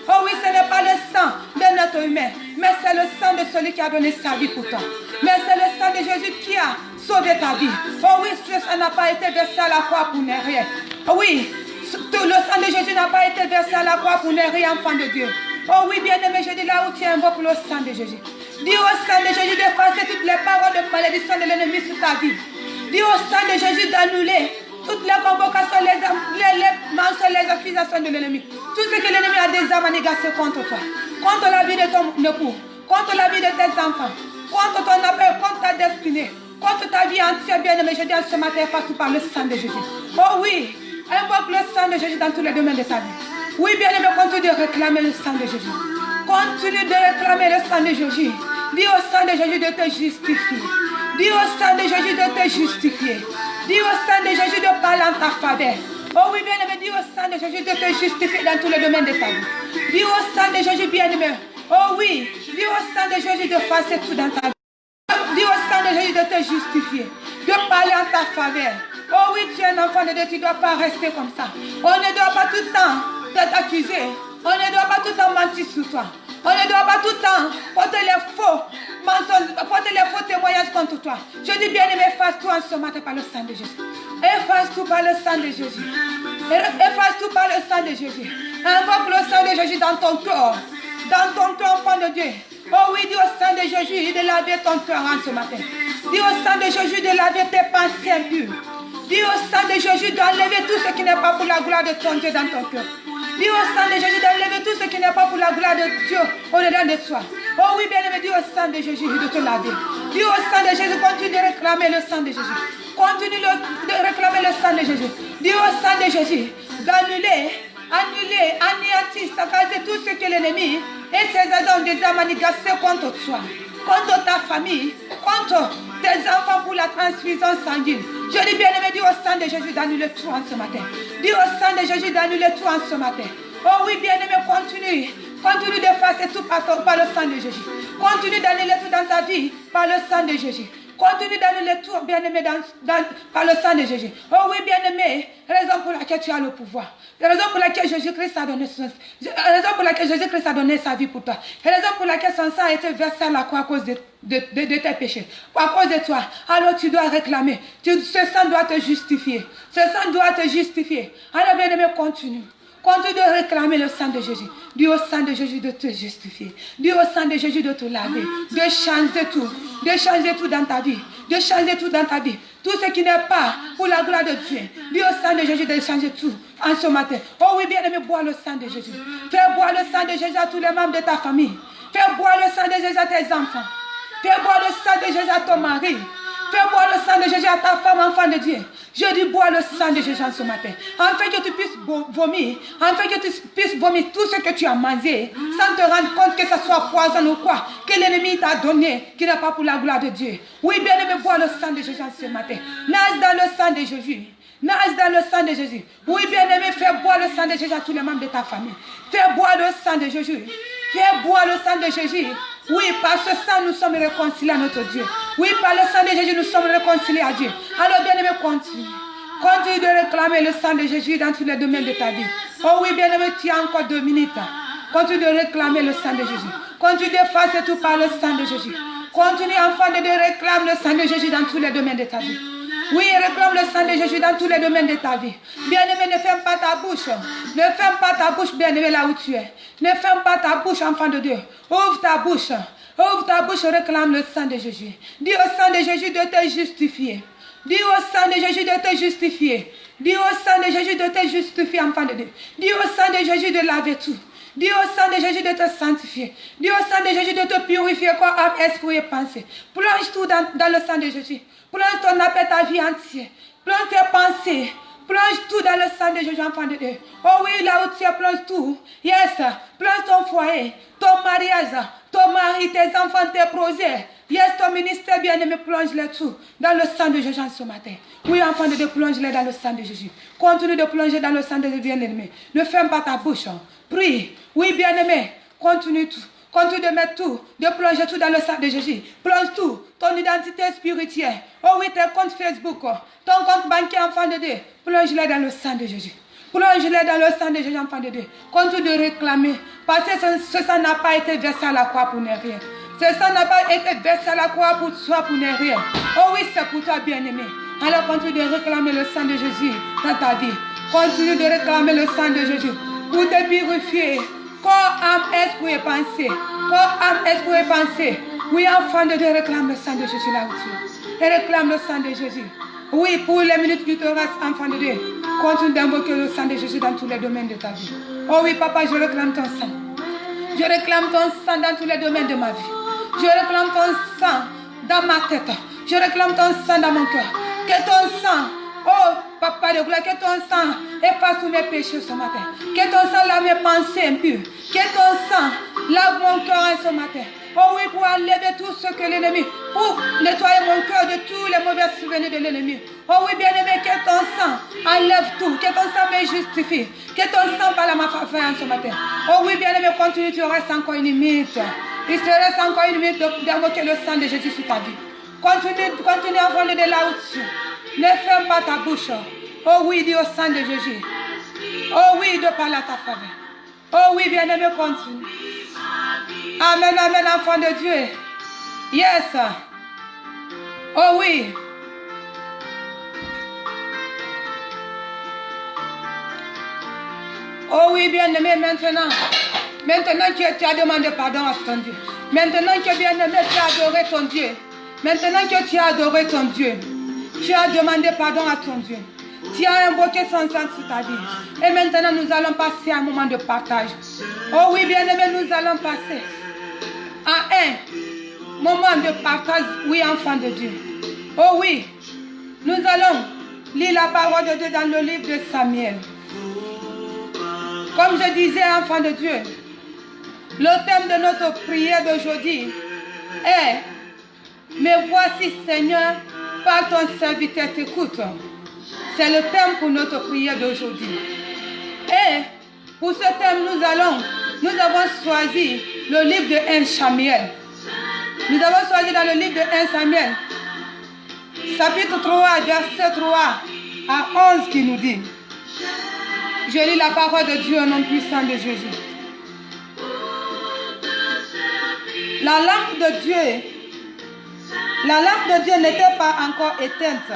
Speaker 2: Oh oui, ce n'est pas le sang d'un être humain, mais c'est le sang de celui qui a donné sa vie pour toi. Mais c'est le sang de Jésus qui a sauvé ta vie. Oh oui, ça n'a pas été versé à la croix pour ne rien. Oh oui, le sang de Jésus n'a pas été versé à la croix pour ne rien, enfant de Dieu. Oh oui, bien-aimé, je dis là où tu invoques le sang de Jésus. Dis au sang de Jésus d'effacer toutes les paroles de malédiction de l'ennemi sur ta vie. Dis au sang de Jésus d'annuler toutes les convocations, les mensonges, les accusations de l'ennemi. Tout ce que l'ennemi a déjà manigacé contre toi. Contre la vie de ton époux. Contre la vie de tes enfants. Contre ton appel, contre ta destinée. Contre ta vie entière, bien-aimé. Je dis en ce matin, face par le sang de Jésus. Oh oui, invoque le sang de Jésus dans tous les domaines de ta vie. Oui, bien-aimé, continue de réclamer le sang de Jésus. Continue de réclamer le sang de Jésus. Dis au sang de Jésus de te justifier. Dis au sang de Jésus de te justifier. Dis au sang de Jésus de parler en ta faveur. Oh oui, bien-aimé, dis au sang de Jésus de te justifier dans tous les domaines de ta vie. Dis au sang de Jésus, bien-aimé. Oh oui, dis au sang de Jésus de faire tout dans ta vie. Dis au sang de Jésus de te justifier. De parler en ta faveur. Oh oui, tu es un enfant de Dieu, tu ne dois pas rester comme ça. On ne doit pas tout le temps t'accuser. On ne doit pas tout le temps mentir sur toi. On ne doit pas tout le temps porter les faux mensonges, porter les faux témoignages contre toi. Je dis bien aimé, efface tout en ce matin par le sang de Jésus. Efface tout par le sang de Jésus. Efface tout par le sang de Jésus. Invoque le sang de Jésus dans ton corps. Dans ton corps, enfant de Dieu. Oh oui, dis au sang de Jésus de laver ton cœur en ce matin. Dis au sang de Jésus de laver tes pensées impures. Dis au sang de Jésus d'enlever tout ce qui n'est pas pour la gloire de ton Dieu dans ton cœur. Dis au sang de Jésus d'enlever tout ce qui n'est pas pour la gloire de Dieu au-dedans de toi. Oh oui, bien aimé, dis au sang de Jésus de te laver. Dis au sang de Jésus, continue de réclamer le sang de Jésus. Continue de réclamer le sang de Jésus. Dis au sang de Jésus d'annuler, anéantir, saccager tout ce que l'ennemi et ses agents ont déjà manigacé contre toi, contre ta famille, contre tes enfants pour la transfusion sanguine. Je dis bien aimé, dis au sang de Jésus d'annuler tout en ce matin. Dis au sang de Jésus d'annuler tout en ce matin. Oh oui, bien aimé, continue d'effacer tout par le sang de Jésus. Continue d'annuler tout dans ta vie par le sang de Jésus. Continue d'annuler tout, bien aimé, par le sang de Jésus. Oh oui, bien aimé, raison pour laquelle tu as le pouvoir. Raison pour laquelle Jésus-Christ a donné a donné sa vie pour toi. Raison pour laquelle son sang a été versé à la croix à cause de tes péchés. À cause de toi. Alors tu dois réclamer. Ce sang doit te justifier. Ce sang doit te justifier. Alors bien aimé, continue. Continue de réclamer le sang de Jésus. Dis au sang de Jésus de te justifier. Dis au sang de Jésus de te laver. De changer tout. De changer tout dans ta vie. De changer tout dans ta vie. Tout ce qui n'est pas pour la gloire de Dieu. Dis au sang de Jésus de changer tout en ce matin. Oh oui, bien-aimé, bois le sang de Jésus. Fais boire le sang de Jésus à tous les membres de ta famille. Fais boire le sang de Jésus à tes enfants. Fais boire le sang de Jésus à ton mari. Fais boire le sang de Jésus à ta femme, enfant de Dieu. Je dis bois le sang de Jésus en ce matin. Afin que tu puisses vomir. Afin que tu puisses vomir tout ce que tu as mangé. Sans te rendre compte que ce soit poison ou quoi. Que l'ennemi t'a donné. Qui n'est pas pour la gloire de Dieu. Oui, bien aimé, bois le sang de Jésus en ce matin. Nage dans le sang de Jésus. Nage dans le sang de Jésus. Oui, bien aimé, fais boire le sang de Jésus à tous les membres de ta famille. Fais boire le sang de Jésus. Fais boire le sang de Jésus. Oui, par ce sang, nous sommes réconciliés à notre Dieu. Oui, par le sang de Jésus, nous sommes réconciliés à Dieu. Alors, bien-aimé, continue. Continue de réclamer le sang de Jésus dans tous les domaines de ta vie. Oh oui, bien-aimé, tu as encore 2 minutes. Continue de réclamer le sang de Jésus. Continue d'effacer tout par le sang de Jésus. Continue, enfant, de réclamer le sang de Jésus dans tous les domaines de ta vie. Oui, réclame le sang de Jésus dans tous les domaines de ta vie. Bien-aimé, ne ferme pas ta bouche. Ne ferme pas ta bouche, bien-aimé, là où tu es. Ne ferme pas ta bouche, enfant de Dieu. Ouvre ta bouche. Ouvre ta bouche, réclame le sang de Jésus. Dis au sang de Jésus de te justifier. Dis au sang de Jésus de te justifier. Dis au sang de Jésus de te justifier, enfant de Dieu. Dis au sang de Jésus de laver tout. Dis au sang de Jésus de te sanctifier. Dis au sang de Jésus de te purifier, corps, âme, esprit et pensée. Plonge tout dans le sang de Jésus. Plonge ton appel, ta vie entière. Plonge tes pensées. Plonge tout dans le sang de Jésus, enfant de Dieu. Oh oui, là où tu es, plonge tout. Yes, plonge ton foyer, ton mariage, ton mari, tes enfants, tes projets. Yes, ton ministère bien-aimé, plonge-les tout dans le sang de Jésus ce matin. Oui, enfant de Dieu, plonge-les dans le sang de Jésus. Continue de plonger dans le sang de Dieu, bien-aimé. Ne ferme pas ta bouche. Prie. Oui, bien-aimé, continue tout. Continue de mettre tout, de plonger tout dans le sang de Jésus. Plonge tout, ton identité spirituelle. Oh oui, tes comptes Facebook, ton compte banquier, enfant de Dieu. Plonge-les dans le sang de Jésus. Plonge-les dans le sang de Jésus, enfant de Dieu. Continue de réclamer. Parce que ce sang n'a pas été versé à la croix pour ne rien. Ce sang n'a pas été versé à la croix pour toi, pour ne rien. Oh oui, c'est pour toi, bien-aimé. Alors continue de réclamer le sang de Jésus dans ta vie. Continue de réclamer le sang de Jésus pour te purifier. Corps, âme, esprit et pensée. Corps, âme, esprit et pensée. Oui, enfant de Dieu, réclame le sang de Jésus là où tu es. Et réclame le sang de Jésus. Oui, pour les minutes qui te restent, enfant de Dieu, continue d'invoquer le sang de Jésus dans tous les domaines de ta vie. Oh oui, papa, je réclame ton sang. Je réclame ton sang dans tous les domaines de ma vie. Je réclame ton sang dans ma tête. Je réclame ton sang dans mon cœur. Que ton sang, oh papa de gloire, que ton sang efface tous mes péchés ce matin. Que ton sang lave mes pensées impures. Que ton sang lave mon cœur ce matin. Oh oui, pour enlever tout ce que l'ennemi, pour nettoyer mon cœur de tous les mauvais souvenirs de l'ennemi. Oh oui, bien-aimé, que ton sang enlève tout. Que ton sang me justifie. Que ton sang parle à ma faveur ce matin. Oh oui, bien-aimé, continue, tu restes encore une minute. Il te reste encore une minute d'invoquer le sang de Jésus sur ta vie. Continue à voler de là où tu es. Ne ferme pas ta bouche. Oh oui, dis au sang de Jésus. Oh oui, de parler à ta faveur. Oh oui, bien-aimé, continue. Amen, amen, enfant de Dieu. Yes. Oh oui. Oh oui, bien-aimé, maintenant. Maintenant que tu as demandé pardon à ton Dieu. Maintenant que bien-aimé, tu as adoré ton Dieu. Maintenant que tu as adoré ton Dieu. Tu as demandé pardon à ton Dieu. Tu as invoqué son sang sur ta vie. Et maintenant, nous allons passer à un moment de partage. Oh oui, bien-aimé, nous allons passer à un moment de partage. Oui, enfant de Dieu. Oh oui, nous allons lire la parole de Dieu dans le livre de Samuel. Comme je disais, enfant de Dieu, le thème de notre prière d'aujourd'hui est « Me voici, Seigneur, par ton serviteur t'écoute ». C'est le thème pour notre prière d'aujourd'hui. Et pour ce thème, nous avons choisi le livre de 1 Samuel. Nous avons choisi dans le livre de 1 Samuel, chapitre 3, verset 3 à 11 qui nous dit, je lis la parole de Dieu au nom puissant de Jésus. La lampe de Dieu n'était pas encore éteinte.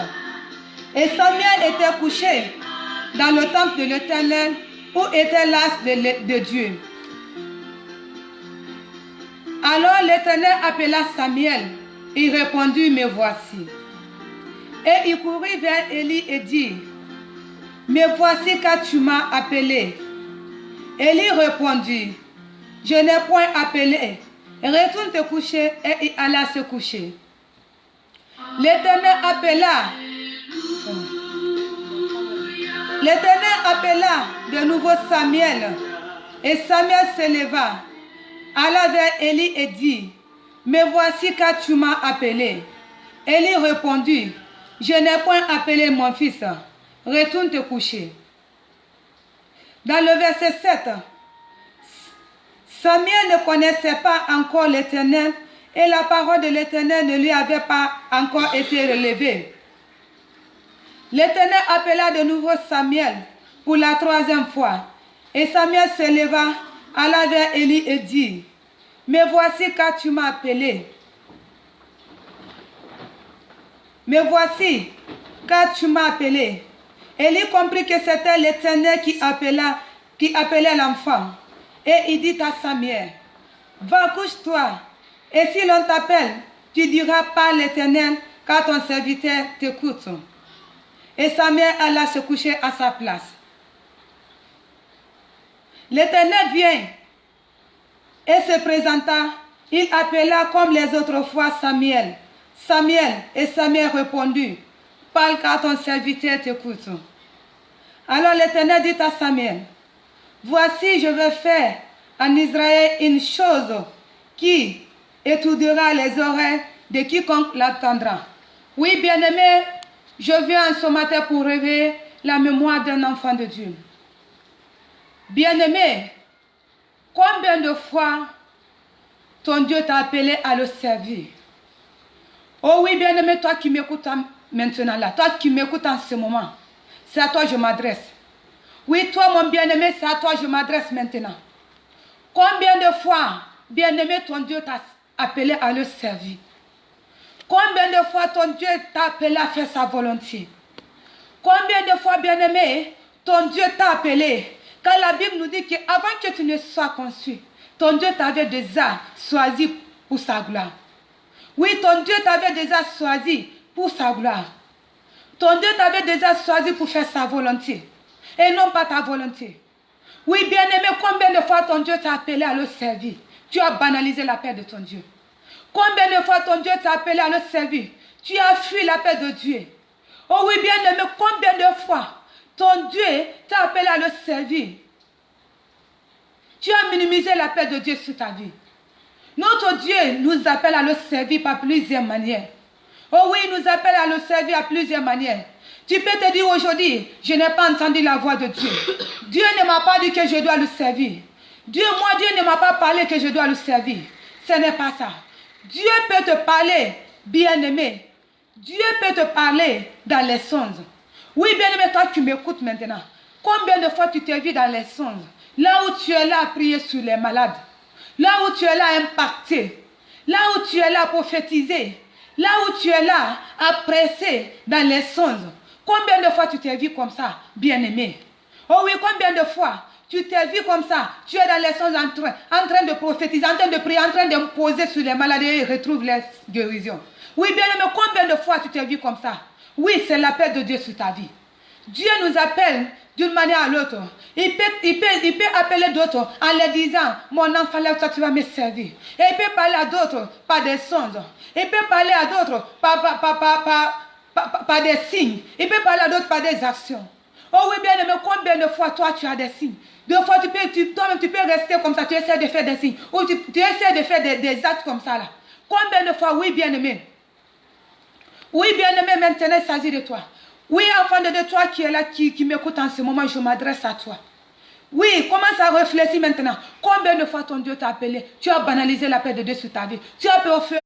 Speaker 2: Et Samuel était couché dans le temple de l'Éternel Où était l'as de Dieu? Alors l'Éternel appela Samuel. Il répondit, me voici. Et il courut vers Élie et dit, me voici car tu m'as appelé. Élie répondit, je n'ai point appelé. Retourne te coucher. Et il alla se coucher. L'Éternel appela de nouveau Samuel. Et Samuel se leva, alla vers Élie et dit, me voici car tu m'as appelé. Élie répondit, je n'ai point appelé mon fils. Retourne te coucher. Dans le verset 7, Samuel ne connaissait pas encore l'Éternel et la parole de l'Éternel ne lui avait pas encore été relevée. L'Éternel appela de nouveau Samuel pour la troisième fois. Et Samuel se leva, alla vers Élie et dit, me voici car tu m'as appelé. Me voici car tu m'as appelé. Élie comprit que c'était l'Éternel qui appelait l'enfant. Et il dit à Samuel, va couche-toi. Et si l'on t'appelle, tu diras pas l'Éternel, car ton serviteur t'écoute. Et Samuel alla se coucher à sa place. L'Éternel vient et se présenta. Il appela comme les autres fois Samuel. Samuel, et Samuel répondit, parle car ton serviteur t'écoute. Alors l'Éternel dit à Samuel, voici je vais faire en Israël une chose qui étourdira les oreilles de quiconque l'attendra. Oui, bien-aimé, je viens ce matin pour réveiller la mémoire d'un enfant de Dieu. Bien-aimé, combien de fois ton Dieu t'a appelé à le servir? Oh oui, bien-aimé, toi qui m'écoutes maintenant là, toi qui m'écoutes en ce moment, c'est à toi que je m'adresse. Oui, toi mon bien-aimé, c'est à toi que je m'adresse maintenant. Combien de fois, bien-aimé, ton Dieu t'a appelé à le servir? Combien de fois ton Dieu t'a appelé à faire sa volonté? Combien de fois, bien-aimé, ton Dieu t'a appelé? Car la Bible nous dit qu'avant que tu ne sois conçu, ton Dieu t'avait déjà choisi pour sa gloire. Oui, ton Dieu t'avait déjà choisi pour sa gloire. Ton Dieu t'avait déjà choisi pour faire sa volonté et non pas ta volonté. Oui, bien-aimé, combien de fois ton Dieu t'a appelé à le servir? Tu as banalisé la paix de ton Dieu. Combien de fois ton Dieu t'a appelé à le servir? Tu as fui la paix de Dieu. Oh oui, bien-aimé, combien de fois ton Dieu t'a appelé à le servir? Tu as minimisé la paix de Dieu sur ta vie. Notre Dieu nous appelle à le servir par plusieurs manières. Oh oui, il nous appelle à le servir à plusieurs manières. Tu peux te dire aujourd'hui, je n'ai pas entendu la voix de Dieu. Dieu ne m'a pas dit que je dois le servir. Dieu ne m'a pas parlé que je dois le servir. Ce n'est pas ça. Dieu peut te parler, bien-aimé. Dieu peut te parler dans les songes. Oui, bien-aimé, toi tu m'écoutes maintenant. Combien de fois tu t'es vu dans les songes? Là où tu es là à prier sur les malades. Là où tu es là à impacter. Là où tu es là à prophétiser. Là où tu es là à presser dans les songes. Combien de fois tu t'es vu comme ça, bien-aimé? Oh oui, combien de fois tu t'es vu comme ça? Tu es dans les songes en train de prophétiser, en train de prier, en train de poser sur les malades et retrouver les guérisons. Oui, bien-aimé, combien de fois tu t'es vu comme ça? Oui, c'est l'appel de Dieu sur ta vie. Dieu nous appelle d'une manière à l'autre. Il peut appeler d'autres en leur disant, mon enfant, lève-toi, tu vas me servir. Et il peut parler à d'autres par des songes. Il peut parler à d'autres par des signes. Il peut parler à d'autres par des actions. Oh oui, bien aimé, combien de fois toi tu as des signes? Deux fois toi-même tu peux rester comme ça, tu essaies de faire des signes. Ou tu essaies de faire des actes comme ça là. Combien de fois, oui, bien aimé. Oui, bien aimé, maintenant il s'agit de toi. Oui, enfant de toi qui est là, qui m'écoute en ce moment, je m'adresse à toi. Oui, commence à réfléchir maintenant. Combien de fois ton Dieu t'a appelé? Tu as banalisé la paix de Dieu sur ta vie. Tu as préféré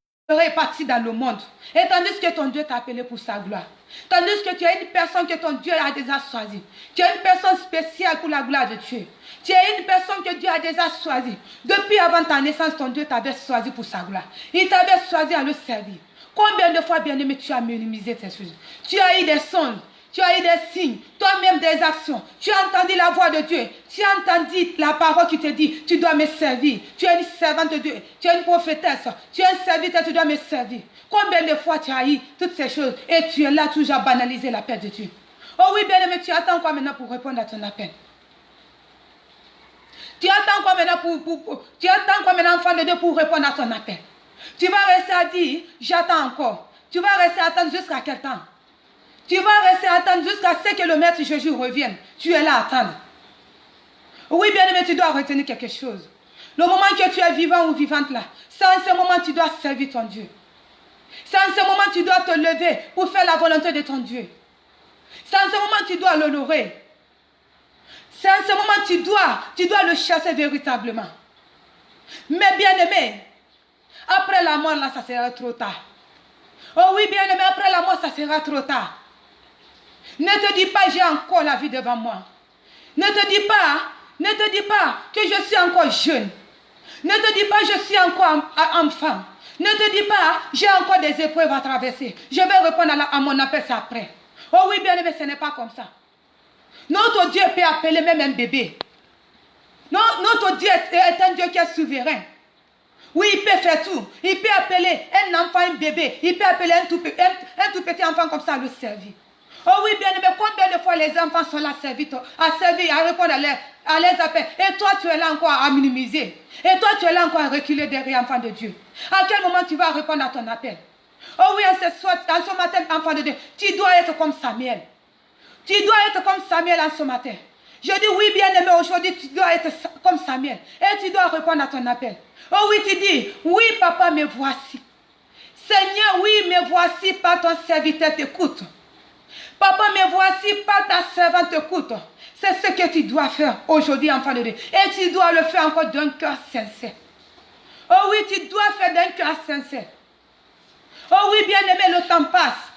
Speaker 2: partir dans le monde. Et tandis que ton Dieu t'a appelé pour sa gloire. Tandis que tu es une personne que ton Dieu a déjà choisie. Tu es une personne spéciale pour la gloire de Dieu. Tu es une personne que Dieu a déjà choisie. Depuis avant ta naissance, ton Dieu t'avait choisi pour sa gloire. Il t'avait choisi à le servir. Combien de fois, bien-aimé, tu as minimisé ces choses? Tu as eu des songes. Tu as eu des signes, toi-même des actions. Tu as entendu la voix de Dieu. Tu as entendu la parole qui te dit, tu dois me servir. Tu es une servante de Dieu. Tu es une prophétesse. Tu es un serviteur, tu dois me servir. Combien de fois tu as eu toutes ces choses et tu es là toujours à banaliser l'appel de Dieu. Oh oui, bien-aimé, tu attends quoi maintenant pour répondre à ton appel? Tu attends quoi maintenant tu attends quoi maintenant, enfant de Dieu, pour répondre à ton appel? Tu vas rester à dire, j'attends encore. Tu vas rester à attendre jusqu'à quel temps? Tu vas rester à attendre jusqu'à ce que le Maître Jésus revienne. Tu es là à attendre. Oui, bien-aimé, tu dois retenir quelque chose. Le moment que tu es vivant ou vivante là, c'est en ce moment que tu dois servir ton Dieu. C'est en ce moment que tu dois te lever pour faire la volonté de ton Dieu. C'est en ce moment que tu dois l'honorer. C'est en ce moment que tu dois le chasser véritablement. Mais bien-aimé, après la mort là, ça sera trop tard. Oh oui, bien-aimé, après la mort, ça sera trop tard. Ne te dis pas, j'ai encore la vie devant moi. Ne te dis pas que je suis encore jeune. Ne te dis pas, je suis encore enfant. Ne te dis pas, j'ai encore des épreuves à traverser. Je vais répondre à mon appel, c'est après. Oh oui, bien aimé, ce n'est pas comme ça. Notre Dieu peut appeler même un bébé. Notre Dieu est un Dieu qui est souverain. Oui, il peut faire tout. Il peut appeler un enfant, un bébé. Il peut appeler un tout petit enfant comme ça à le servir. Oh oui, bien aimé, combien de fois les enfants sont là à servir, à répondre à leurs appels. Et toi, tu es là encore à minimiser. Et toi, tu es là encore à reculer derrière enfant de Dieu. À quel moment tu vas répondre à ton appel? Oh oui, en ce matin, enfant de Dieu, tu dois être comme Samuel. Tu dois être comme Samuel en ce matin. Je dis oui, bien aimé, aujourd'hui, tu dois être comme Samuel. Et tu dois répondre à ton appel. Oh oui, tu dis, oui, papa, me voici. Seigneur, oui, me voici, par ton serviteur t'écoute. Papa, me voici, par ta servante t'écoute. C'est ce que tu dois faire aujourd'hui, enfant de Dieu. Et tu dois le faire encore d'un cœur sincère. Oh oui, tu dois faire d'un cœur sincère. Oh oui, bien aimé, le temps passe.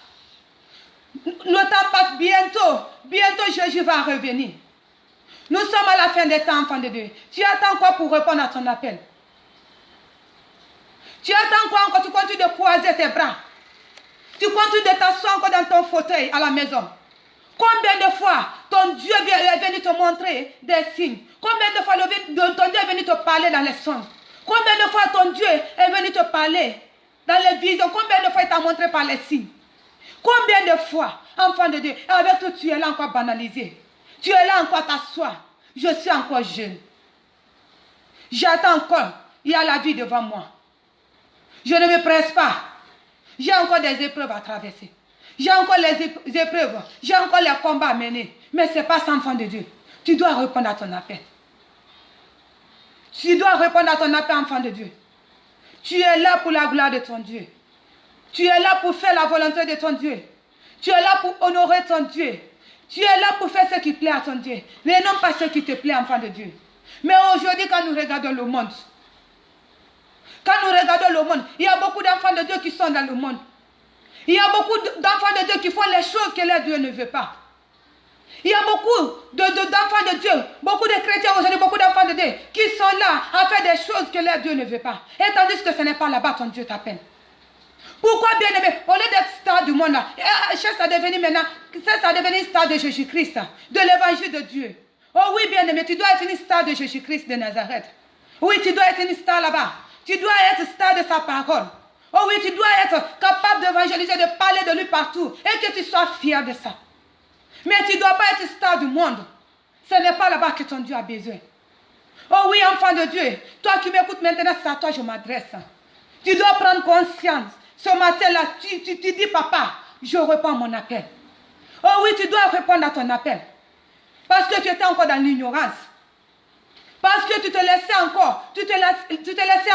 Speaker 2: Le temps passe bientôt. Bientôt, Jésus va revenir. Nous sommes à la fin des temps, enfant de Dieu. Tu attends quoi pour répondre à ton appel? Tu attends quoi encore? Tu continues de croiser tes bras. Tu continues de t'asseoir encore dans ton fauteuil à la maison. Combien de fois ton Dieu est venu te montrer des signes? Combien de fois ton Dieu est venu te parler dans les songes? Combien de fois ton Dieu est venu te parler dans les visions? Combien de fois il t'a montré par les signes? Combien de fois, enfant de Dieu, avec tout, tu es là encore banalisé. Tu es là encore t'asseoir. Je suis encore jeune. J'attends encore. Il y a la vie devant moi. Je ne me presse pas. J'ai encore des épreuves à traverser. J'ai encore les épreuves. J'ai encore les combats à mener. Mais ce n'est pas ça, enfant de Dieu. Tu dois répondre à ton appel. Tu dois répondre à ton appel, enfant de Dieu. Tu es là pour la gloire de ton Dieu. Tu es là pour faire la volonté de ton Dieu. Tu es là pour honorer ton Dieu. Tu es là pour faire ce qui plaît à ton Dieu. Mais non pas ce qui te plaît, enfant de Dieu. Mais aujourd'hui, quand nous regardons le monde, il y a beaucoup d'enfants de Dieu qui sont dans le monde. Il y a beaucoup d'enfants de Dieu qui font les choses que leur Dieu ne veut pas. Il y a beaucoup d'enfants de Dieu, beaucoup de chrétiens aujourd'hui, beaucoup d'enfants de Dieu qui sont là à faire des choses que leur Dieu ne veut pas. Et tandis que ce n'est pas là-bas ton Dieu t'appelle. Pourquoi, bien aimé, au lieu d'être star du monde là, cherche à devenir maintenant, cherche à devenir star de Jésus-Christ, de l'évangile de Dieu. Oh oui, bien aimé, tu dois être une star de Jésus-Christ de Nazareth. Oui, tu dois être une star là-bas. Tu dois être star de sa parole. Oh oui, tu dois être capable d'évangéliser, de parler de lui partout. Et que tu sois fier de ça. Mais tu ne dois pas être star du monde. Ce n'est pas là-bas que ton Dieu a besoin. Oh oui, enfant de Dieu, toi qui m'écoutes maintenant, c'est à toi que je m'adresse. Tu dois prendre conscience. Ce matin-là, tu dis, papa, je réponds à mon appel. Oh oui, tu dois répondre à ton appel. Parce que tu étais encore dans l'ignorance. Parce que tu te laissais encore, tu te laissais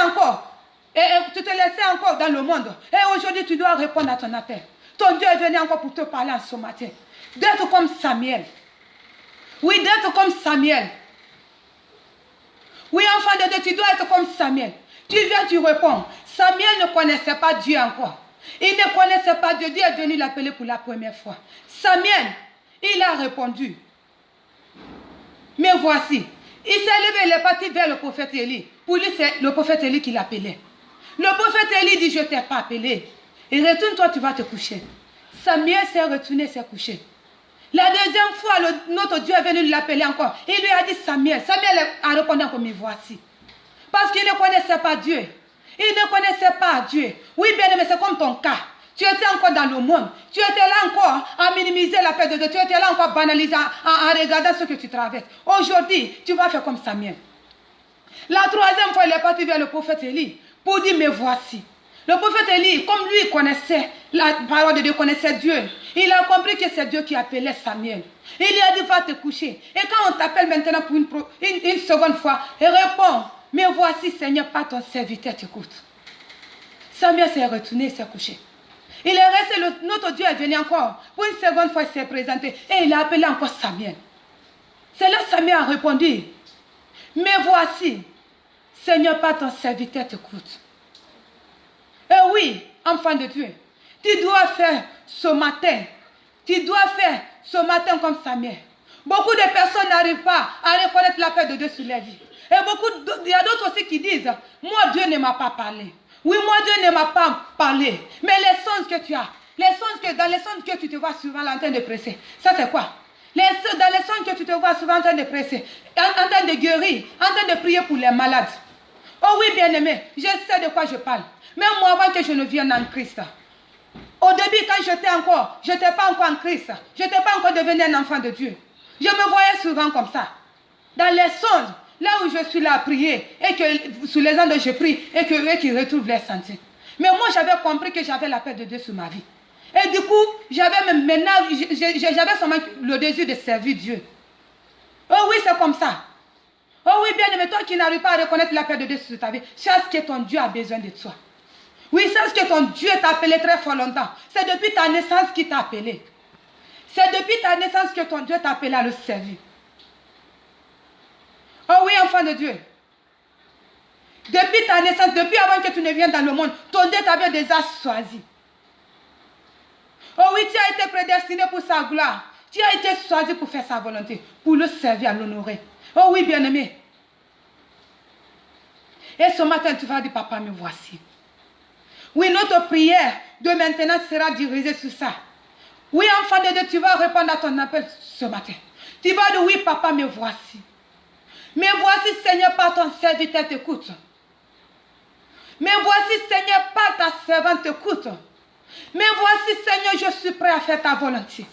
Speaker 2: encore dans le monde. Et aujourd'hui, tu dois répondre à ton appel. Ton Dieu est venu encore pour te parler en ce matin. D'être comme Samuel. Oui, d'être comme Samuel. Oui, enfant de Dieu, tu dois être comme Samuel. Tu viens, tu réponds. Samuel ne connaissait pas Dieu encore. Il ne connaissait pas Dieu. Dieu est venu l'appeler pour la première fois. Samuel, il a répondu. Mais voici. Il s'est levé, il est parti vers le prophète Élie. Pour lui, c'est le prophète Élie qui l'appelait. Le prophète Élie dit, je ne t'ai pas appelé. Et retourne-toi, tu vas te coucher. Samuel s'est retourné, s'est couché. La deuxième fois, notre Dieu est venu l'appeler encore. Il lui a dit Samuel. Samuel a répondu encore, me voici. Parce qu'il ne connaissait pas Dieu. Il ne connaissait pas Dieu. Oui, bien aimé, c'est comme ton cas. Tu étais encore dans le monde. Tu étais là encore à minimiser la paix de Dieu. Tu étais là encore à banaliser, en regardant ce que tu traverses. Aujourd'hui, tu vas faire comme Samuel. La troisième fois, il est parti vers le prophète Élie pour dire, me voici. Le prophète Élie, comme lui connaissait la parole de Dieu, connaissait Dieu, il a compris que c'est Dieu qui appelait Samuel. Il lui a dit, va te coucher. Et quand on t'appelle maintenant pour une seconde fois, il répond, me voici Seigneur, pas ton serviteur t'écoute. Samuel s'est retourné, il s'est couché. Il est resté, notre Dieu est venu encore. Pour une seconde fois, il s'est présenté. Et il a appelé encore Samuel. C'est là que Samuel a répondu, me voici, Seigneur, pas ton serviteur t'écoute. Et oui, enfant de Dieu, tu dois faire ce matin. Tu dois faire ce matin comme Samuel. Beaucoup de personnes n'arrivent pas à reconnaître la paix de Dieu sur leur vie. Et il y a d'autres aussi qui disent, moi Dieu ne m'a pas parlé. Oui, moi Dieu ne m'a pas parlé. Mais les songes que tu as, dans les songes que tu te vois souvent en train de presser, ça c'est quoi? Dans les songes que tu te vois souvent en train de presser, en train de guérir, en train de prier pour les malades. Oh oui, bien-aimé, je sais de quoi je parle. Même moi, avant que je ne vienne en Christ. Au début, quand je n'étais pas encore en Christ. Je n'étais pas encore devenu un enfant de Dieu. Je me voyais souvent comme ça. Dans les songes, là où je suis là à prier, et que sous les anges je prie, et que eux qui retrouvent les sentiers. Mais moi, j'avais compris que j'avais la paix de Dieu sur ma vie. Et du coup, j'avais seulement le désir de servir Dieu. Oh oui, c'est comme ça. Oh oui, bien aimé, toi qui n'arrives pas à reconnaître la paix de Dieu sur ta vie, sache que ton Dieu a besoin de toi. Oui, sache que ton Dieu t'a appelé très fort longtemps. C'est depuis ta naissance qu'il t'a appelé. C'est depuis ta naissance que ton Dieu t'a appelé à le servir. Oh oui, enfant de Dieu. Depuis ta naissance, depuis avant que tu ne viennes dans le monde, ton Dieu t'avait déjà choisi. Oh oui, tu as été prédestiné pour sa gloire. Tu as été choisi pour faire sa volonté, pour le servir, à l'honorer. Oh oui, bien-aimé. Et ce matin, tu vas dire, papa, me voici. Oui, notre prière de maintenant sera dirigée sur ça. Oui, enfant de Dieu, tu vas répondre à ton appel ce matin. Tu vas dire, oui, papa, me voici. Me voici, Seigneur, par ton serviteur t'écoute. Me voici, Seigneur, par ta servante t'écoute. Me voici, Seigneur, je suis prêt à faire ta volonté.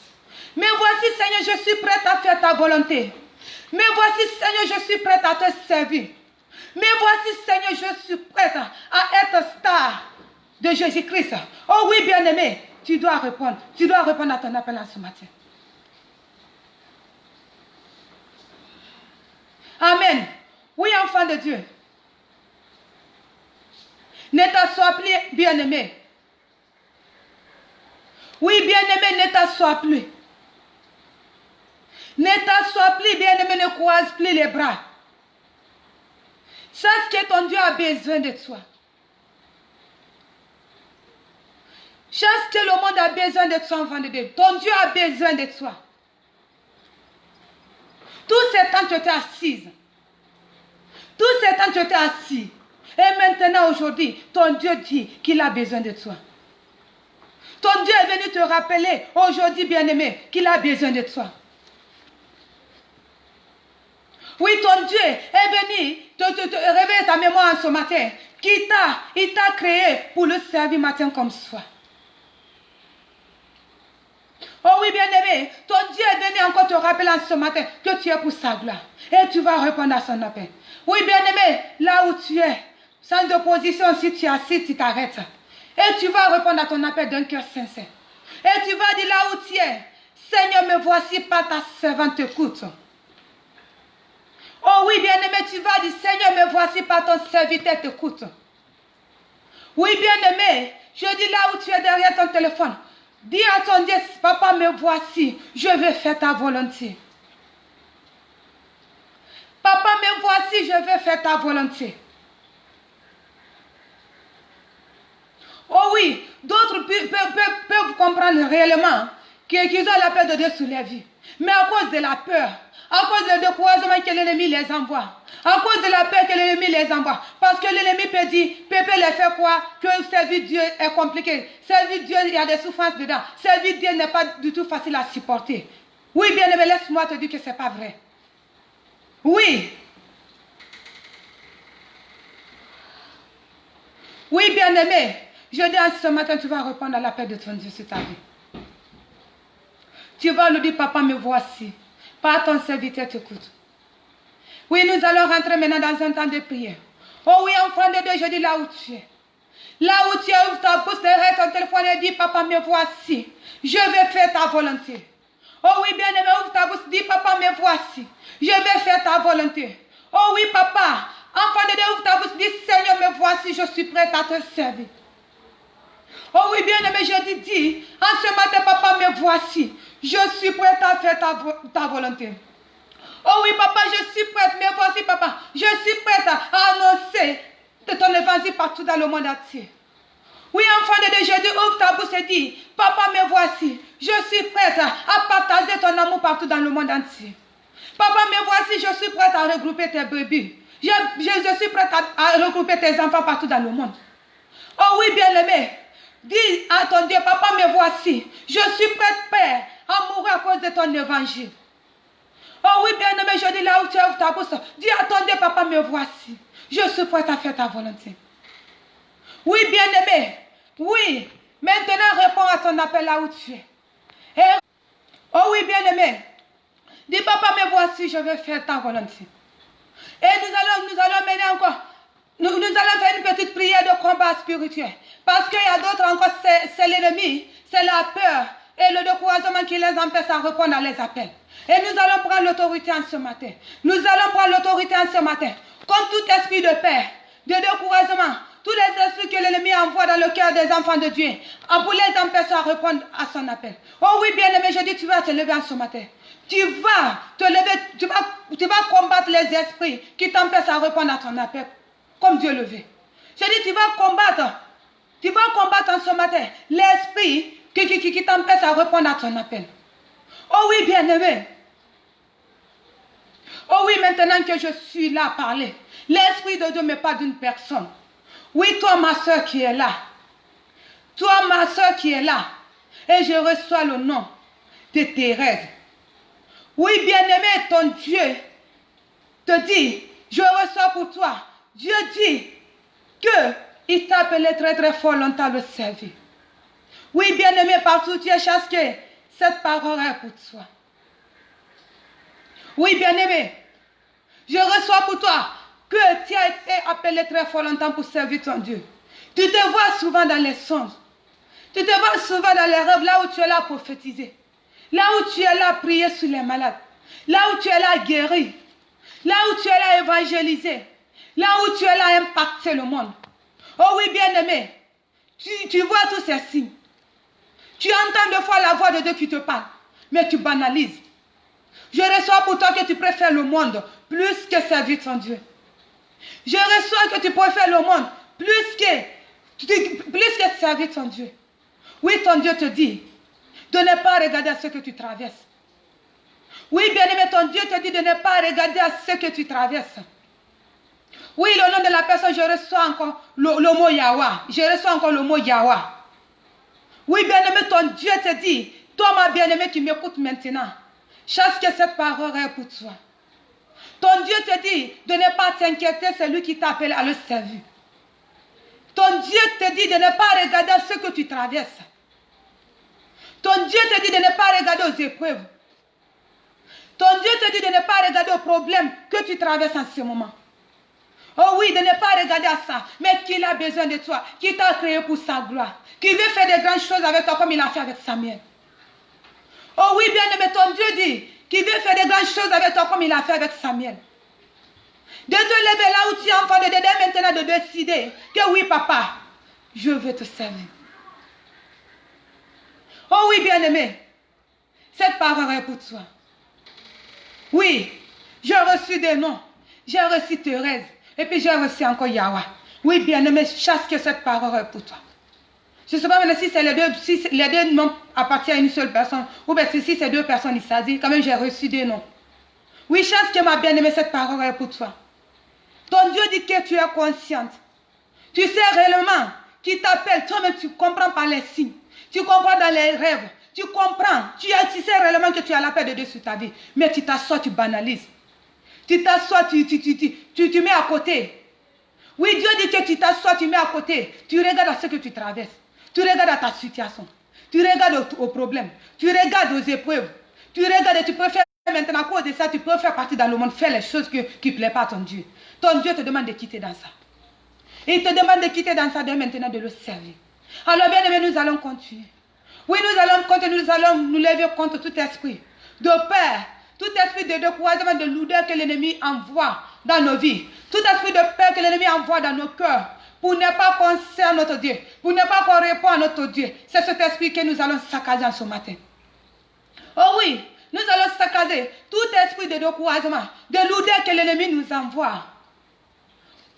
Speaker 2: Me voici, Seigneur, je suis prêt à faire ta volonté. Me voici, Seigneur, je suis prête à te servir. Me voici, Seigneur, je suis prête à être star de Jésus-Christ. Oh oui, bien-aimé, tu dois répondre. Tu dois répondre à ton appel en ce matin. Amen. Oui, enfant de Dieu. Ne t'assois plus, bien-aimé. Oui, bien-aimé, ne t'assois plus. Ne t'assois plus, bien-aimé, ne croise plus les bras. Sache que ton Dieu a besoin de toi. Sache que le monde a besoin de toi, enfant de Dieu. Ton Dieu a besoin de toi. Tous ces temps, tu étais assise. Tous ces temps, tu étais assis. Et maintenant, aujourd'hui, ton Dieu dit qu'il a besoin de toi. Ton Dieu est venu te rappeler, aujourd'hui, bien-aimé, qu'il a besoin de toi. Oui, ton Dieu est venu te réveiller ta mémoire en ce matin. Il t'a créé pour le servir matin comme soir. Oh oui, bien-aimé, ton Dieu est venu encore te rappeler en ce matin que tu es pour sa gloire. Et tu vas répondre à son appel. Oui, bien-aimé, là où tu es, sans opposition, si tu es assis, tu t'arrêtes. Et tu vas répondre à ton appel d'un cœur sincère. Et tu vas dire là où tu es, Seigneur, me voici, par ta servante t'écoute. Oh oui, bien-aimé, tu vas dire, Seigneur, me voici, par ton serviteur t'écoute. Oui, bien-aimé, je dis là où tu es derrière ton téléphone, dis à ton Dieu, papa, me voici, je veux faire ta volonté. Papa, me voici, je veux faire ta volonté. Oh oui, d'autres peuvent comprendre réellement qu'ils ont la paix de Dieu sur leur vie. Mais à cause de la peur, à cause du découragement que l'ennemi les envoie, à cause de la peur que l'ennemi les envoie, parce que l'ennemi peut dire, peut les faire croire que servir Dieu est compliqué. Servir Dieu, il y a des souffrances dedans. Servir Dieu n'est pas du tout facile à supporter. Oui, bien-aimé, laisse-moi te dire que ce n'est pas vrai. Oui. Oui, bien-aimé, je dis ce matin, tu vas répondre à l'appel de ton Dieu sur ta vie. Tu vas lui dire, papa, me voici. Pas ton serviteur t'écoute. Oui, nous allons rentrer maintenant dans un temps de prière. Oh oui, enfant de Dieu, je dis là où tu es. Là où tu es, ouvre ta bouche, derrière ton téléphone et dis, papa, me voici. Je vais faire ta volonté. Oh oui, bien-aimé, ouvre ta bouche, dis, papa, me voici. Je vais faire ta volonté. Oh oui, papa, enfant de Dieu, ouvre ta bouche, dis, Seigneur, me voici, je suis prête à te servir. Oh oui, bien-aimé, je dis, en ce matin, papa, me voici. Je suis prête à faire ta volonté. Oh oui, papa, je suis prête, me voici, papa. Je suis prête à annoncer de ton évangile partout dans le monde entier. Oui, enfant de Dieu, je dis, ouvre ta bouche et dis, papa, me voici. Je suis prête à partager ton amour partout dans le monde entier. Papa, me voici, je suis prête à regrouper tes bébés. Je suis prête à regrouper tes enfants partout dans le monde. Oh oui, bien-aimé, dis à ton Dieu, papa, me voici. Je suis prête, Père, à mourir à cause de ton évangile. Oh oui, bien-aimé, je dis là où tu ouvres ta bouche, dis à ton Dieu, papa, me voici. Je suis prête à faire ta volonté. Oui, bien-aimé, oui, maintenant réponds à ton appel là où tu es. Oh oui, bien-aimé, dis, papa, me voici, je vais faire ta volonté. Et nous allons mener encore, nous allons faire une petite prière de combat spirituel. Parce qu'il y a d'autres encore, c'est l'ennemi, c'est la peur et le découragement qui les empêche à répondre à les appels. Et nous allons prendre l'autorité en ce matin. Nous allons prendre l'autorité en ce matin. Comme tout esprit de peur, de découragement, tous les esprits que l'ennemi envoie dans le cœur des enfants de Dieu, pour les empêcher à répondre à son appel. Oh oui, bien-aimé, je dis, tu vas te lever en ce matin. Tu vas te lever, tu vas combattre les esprits qui t'empêchent à répondre à ton appel, comme Dieu le veut. Je dis, tu vas combattre en ce matin l'esprit qui t'empêche à répondre à ton appel. Oh oui, bien-aimé. Oh oui, maintenant que je suis là à parler, l'Esprit de Dieu me parle d'une personne. Oui, toi, ma soeur qui est là. Toi, ma soeur qui est là. Et je reçois le nom de Thérèse. Oui, bien-aimé, ton Dieu te dit, je reçois pour toi. Dieu dit qu'il t'a appelé très très fort longtemps le servir. Oui, bien-aimé, partout tu es chassé, cette parole est pour toi. Oui, bien-aimé, je reçois pour toi que tu as été appelé très fort longtemps pour servir ton Dieu. Tu te vois souvent dans les songes. Tu te vois souvent dans les rêves, là où tu es là à prophétiser. Là où tu es là à prier sur les malades. Là où tu es là à guérir. Là où tu es là à évangéliser. Là où tu es là à impacter le monde. Oh oui, bien-aimé, tu vois tous ces signes. Tu entends deux fois la voix de Dieu qui te parle, mais tu banalises. Je reçois pour toi que tu préfères le monde plus que servir ton Dieu. Je reçois que tu préfères le monde plus que servir ton Dieu. Oui, ton Dieu te dit de ne pas regarder à ce que tu traverses. Oui, bien-aimé, ton Dieu te dit de ne pas regarder à ce que tu traverses. Oui, le nom de la personne, je reçois encore le mot Yahweh. Je reçois encore le mot Yahweh. Oui, bien-aimé, ton Dieu te dit, toi, ma bien-aimée qui m'écoute maintenant, chasse que cette parole est pour toi. Ton Dieu te dit de ne pas t'inquiéter, c'est lui qui t'appelle à le servir. Ton Dieu te dit de ne pas regarder à ce que tu traverses. Ton Dieu te dit de ne pas regarder aux épreuves. Ton Dieu te dit de ne pas regarder aux problèmes que tu traverses en ce moment. Oh oui, de ne pas regarder à ça, mais qu'il a besoin de toi, qui t'a créé pour sa gloire, qui veut faire de grandes choses avec toi comme il a fait avec Samuel. Oh oui, bien-aimé, ton Dieu dit qu'il veut faire de grandes choses avec toi comme il a fait avec Samuel. De te lever là où tu es enfant de Dieu, maintenant de décider que oui, papa, je veux te servir. Oh oui, bien-aimé, cette parole est pour toi. Oui, j'ai reçu des noms. J'ai reçu Thérèse. Et puis j'ai reçu encore Yahweh. Oui, bien-aimé, chasse que cette parole est pour toi. Je ne sais pas maintenant si les deux noms appartiennent à une seule personne. Ou bien si c'est deux personnes, il s'agit. Quand même, j'ai reçu des noms. Oui, chasse que ma bien-aimée, cette parole est pour toi. Ton Dieu dit que tu es consciente. Tu sais réellement qui t'appelle. Toi-même, tu comprends par les signes. Tu comprends dans les rêves. Tu comprends. Tu sais réellement que tu as la paix de Dieu sur ta vie. Mais tu t'assois, tu banalises. Tu t'assois, tu mets à côté. Oui, Dieu dit que tu t'assois, tu mets à côté. Tu regardes à ce que tu traverses. Tu regardes à ta situation. Tu regardes aux problèmes. Tu regardes aux épreuves. Tu regardes et tu peux faire maintenant, à cause de ça, tu peux faire partie dans le monde, faire les choses qui ne plaisent pas à ton Dieu. Ton Dieu te demande de quitter dans ça. Il te demande de quitter dans ça dès maintenant, de le servir. Alors bien aimé, nous allons continuer. Oui, nous allons continuer, nous allons nous lever contre tout esprit de peur, tout esprit de découragement, de lourdeur que l'ennemi envoie dans nos vies. Tout esprit de peur que l'ennemi envoie dans nos cœurs. Pour ne pas penser à notre Dieu. Pour ne pas qu'on réponde à notre Dieu. C'est cet esprit que nous allons saccager en ce matin. Oh oui, nous allons saccager tout esprit de découragement, de lourdeur que l'ennemi nous envoie.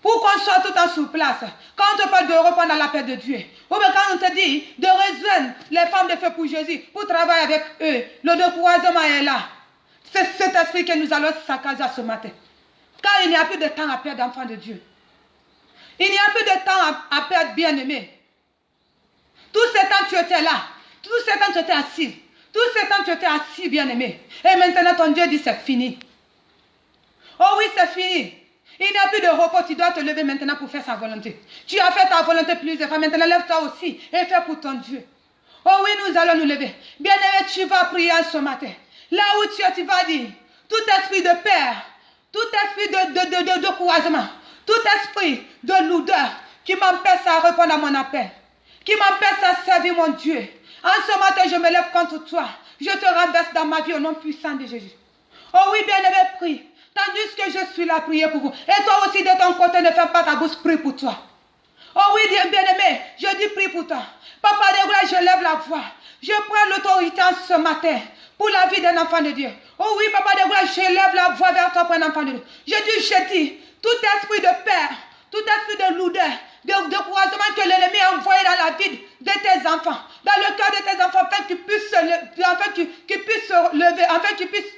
Speaker 2: Pour qu'on soit tout le temps sur place. Quand on te parle de répondre à l'appel de Dieu. Ou bien quand on te dit de rejoindre les femmes de feu pour Jésus, pour travailler avec eux, le découragement est là. C'est cet esprit que nous allons saccager ce matin. Car il n'y a plus de temps à perdre, enfants de Dieu. Il n'y a plus de temps à perdre, bien-aimé. Tout ce temps tu étais là. Tout ce temps tu étais assis. Tout ce temps tu étais assis, bien-aimé. Et maintenant ton Dieu dit c'est fini. Oh oui, c'est fini. Il n'y a plus de repos. Tu dois te lever maintenant pour faire sa volonté. Tu as fait ta volonté plusieurs fois. Maintenant lève-toi aussi et fais pour ton Dieu. Oh oui, nous allons nous lever. Bien-aimé, tu vas prier ce matin. Là où tu es, tu vas dire tout esprit de peur, tout esprit de couragement, tout esprit de lourdeur qui m'empêche à répondre à mon appel, qui m'empêche à servir mon Dieu. En ce matin, je me lève contre toi. Je te renverse dans ma vie au nom puissant de Jésus. Oh oui, bien-aimé, prie. Tandis que je suis là à prier pour vous. Et toi aussi, de ton côté, ne ferme pas ta bouche, prie pour toi. Oh oui, bien-aimé, je dis prie pour toi. Papa de gloire, je lève la voix. Je prends l'autorité en ce matin pour la vie d'un enfant de Dieu. Oh oui, papa de gloire, je lève la voix vers toi pour un enfant de Dieu. Je dis, tout esprit de peur, tout esprit de lourdeur, de croisement que l'ennemi a envoyé dans la vie de tes enfants, dans le cœur de tes enfants, afin qu'ils puissent se lever, afin qu'ils puissent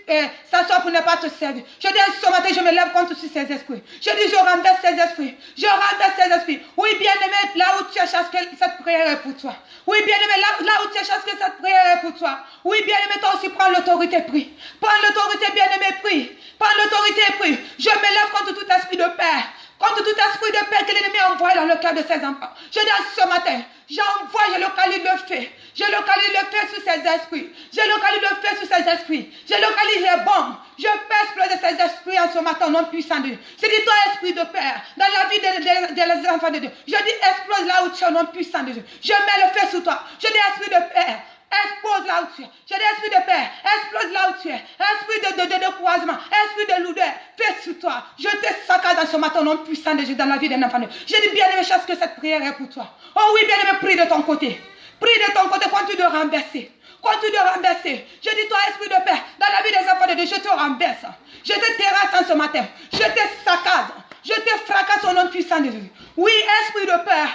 Speaker 2: s'asseoir pour ne pas te servir. Je dis ce matin, je me lève contre ces esprits. Je dis, je renverse ces esprits. Je renverse ces esprits. Oui, bien-aimé, là où tu cherches que cette prière est pour toi. Oui, bien-aimé, là où tu cherches que cette prière est pour toi. Oui, bien-aimé, toi aussi, prends l'autorité, prie. Prends l'autorité, bien-aimé, prie. Prends l'autorité, prie. Je me lève contre tout esprit de peur. Contre tout esprit de paix que l'ennemi a envoyé dans le cœur de ses enfants. Je dis ce matin, j'envoie, je localise le feu. Je localise le feu sur ces esprits. Je localise le feu sur ces esprits. Je localise les bombes. Je peux exploser ces esprits en ce matin, non puissant de Dieu. Je dis toi, esprit de paix, dans la vie des enfants de Dieu. Je dis explose là où tu es, non puissant de Dieu. Je mets le feu sur toi. Je dis esprit de paix. Explose là où tu es. Je dis esprit de paix. Explose là où tu es. Esprit de croisement. Esprit de lourdeur. Fais sur toi. Je te saccage dans ce matin, non puissant de Dieu, dans la vie d'un enfant de Dieu. Je dis bien aimé, chasse que cette prière est pour toi. Oh oui, bien aimé, prie de ton côté. Prie de ton côté, continue de renverser. Continue de renverser. Je dis toi, esprit de paix, dans la vie des enfants de Dieu, je te renverse. Je te terrasse en ce matin. Je te saccage. Je te fracasse au nom puissant de Dieu. Oui, esprit de peur,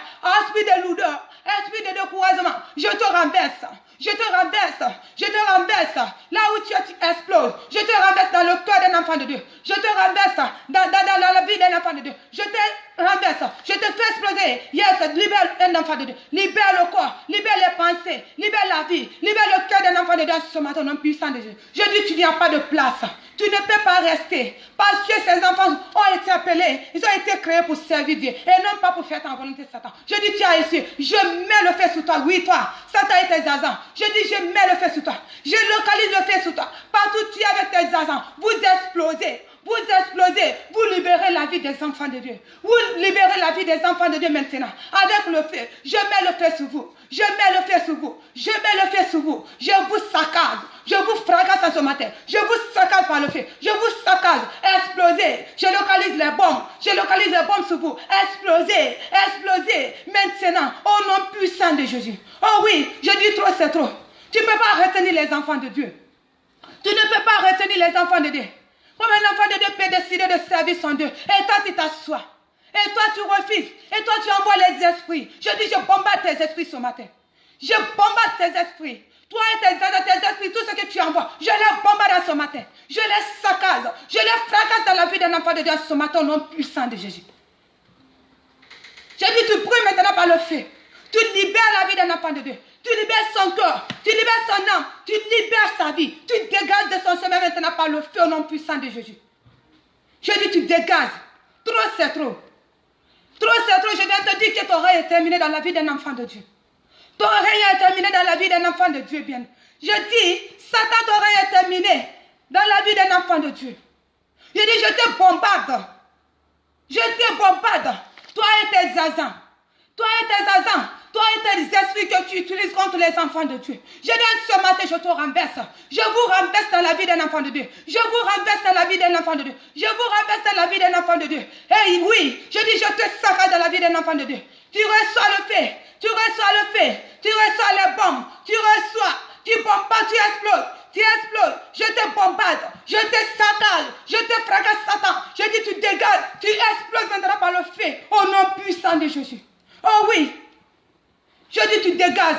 Speaker 2: esprit de lourdeur, esprit de découragement, je te renverse. Je te renverse, je te renverse. Là où tu exploses, je te renverse dans le cœur d'un enfant de Dieu. Je te renverse dans la vie d'un enfant de Dieu. Je te renverse, je te fais exploser. Yes, libère un enfant de Dieu. Libère le corps, libère les pensées, libère la vie, libère le cœur d'un enfant de Dieu ce matin, nom puissant de Dieu. Je dis, tu n'as pas de place. Tu ne peux pas rester. Parce que ces enfants ont été appelés, ils ont été créés pour servir Dieu et non pas pour faire ta volonté, Satan. Je dis, tu as ici, je mets le feu sur toi. Oui, toi, Satan et tes agents. Je dis, je mets le feu sur toi. Je localise le feu sur toi. Partout tu es avec tes agents, vous explosez. Vous explosez, vous libérez la vie des enfants de Dieu. Vous libérez la vie des enfants de Dieu maintenant. Avec le feu, je mets le feu sur vous. Je mets le feu sur vous. Je mets le feu sur vous. Je vous saccage. Je vous fracasse en ce matin. Je vous saccage par le feu. Je vous saccage. Explosez. Je localise les bombes. Je localise les bombes sur vous. Explosez. Explosez. Maintenant, au nom puissant de Jésus. Oh oui, je dis trop, c'est trop. Tu ne peux pas retenir les enfants de Dieu. Tu ne peux pas retenir les enfants de Dieu. Comme un enfant de Dieu peut décider de servir son Dieu. Et toi, tu t'assois. Et toi, tu refuses. Et toi, tu envoies les esprits. Je dis, je bombarde tes esprits ce matin. Je bombarde tes esprits. Toi et tes esprits, tout ce que tu envoies, je les bombarde ce matin. Je les saccage. Je les fracasse dans la vie d'un enfant de Dieu ce matin au nom puissant de Jésus. Je dis, tu pries maintenant par le feu. Tu libères la vie d'un enfant de Dieu. Tu libères libères son cœur, tu libères son âme, tu libères sa vie. Tu dégages de son chemin maintenant par le feu au nom puissant de Jésus. Je dis tu dégages. Trop c'est trop. Trop c'est trop. Je viens te dire que ton règne est terminé dans la vie d'un enfant de Dieu. Ton règne est terminé dans la vie d'un enfant de Dieu, bien. Je dis, Satan, ton règne est terminé dans la vie d'un enfant de Dieu. Je dis, je te bombarde. Je te bombarde. Toi et tes agents. Toi et tes agents. Toi et tes esprits que tu utilises contre les enfants de Dieu. Je dis, ce matin, je te renverse. Je vous renverse dans la vie d'un enfant de Dieu. Je vous renverse dans la vie d'un enfant de Dieu. Je vous renverse dans la vie d'un enfant de Dieu. Et oui, je dis, je te saccage dans la vie d'un enfant de Dieu. Tu reçois le feu. Tu reçois le feu. Tu reçois les bombes. Tu reçois. Tu bombardes, tu exploses. Tu exploses. Je te bombarde. Je te saccage. Je te fracasse, Satan. Je dis, tu dégages. Tu exploses maintenant par le feu. Au nom puissant de Jésus. Oh oui. Je dis, tu dégages.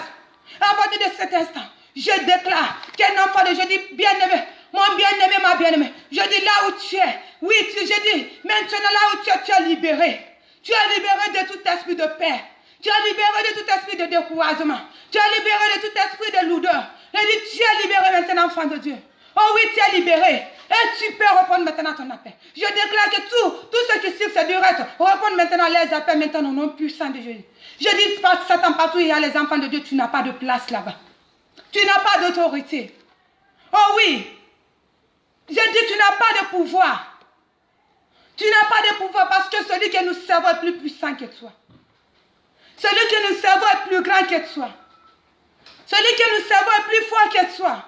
Speaker 2: À partir de cet instant, je déclare qu'un enfant de, je dis, bien-aimé, mon bien-aimé, ma bien-aimée, je dis là où tu es, oui, je dis, maintenant là où tu es libéré. Tu es libéré de tout esprit de paix. Tu es libéré de tout esprit de découragement. Tu es libéré de tout esprit de lourdeur. Je dis, tu es libéré maintenant, enfant de Dieu. Oh oui, tu es libéré. Et tu peux reprendre maintenant ton appel. Je déclare que tout ce qui suit, c'est direct. Reprendre maintenant les appels maintenant au nom puissant de Jésus. Je dis, Satan, partout où il y a les enfants de Dieu, tu n'as pas de place là-bas. Tu n'as pas d'autorité. Oh oui. Je dis, tu n'as pas de pouvoir. Tu n'as pas de pouvoir parce que celui que nous servons est plus puissant que toi. Celui que nous servons est plus grand que toi. Celui que nous servons est plus fort que toi.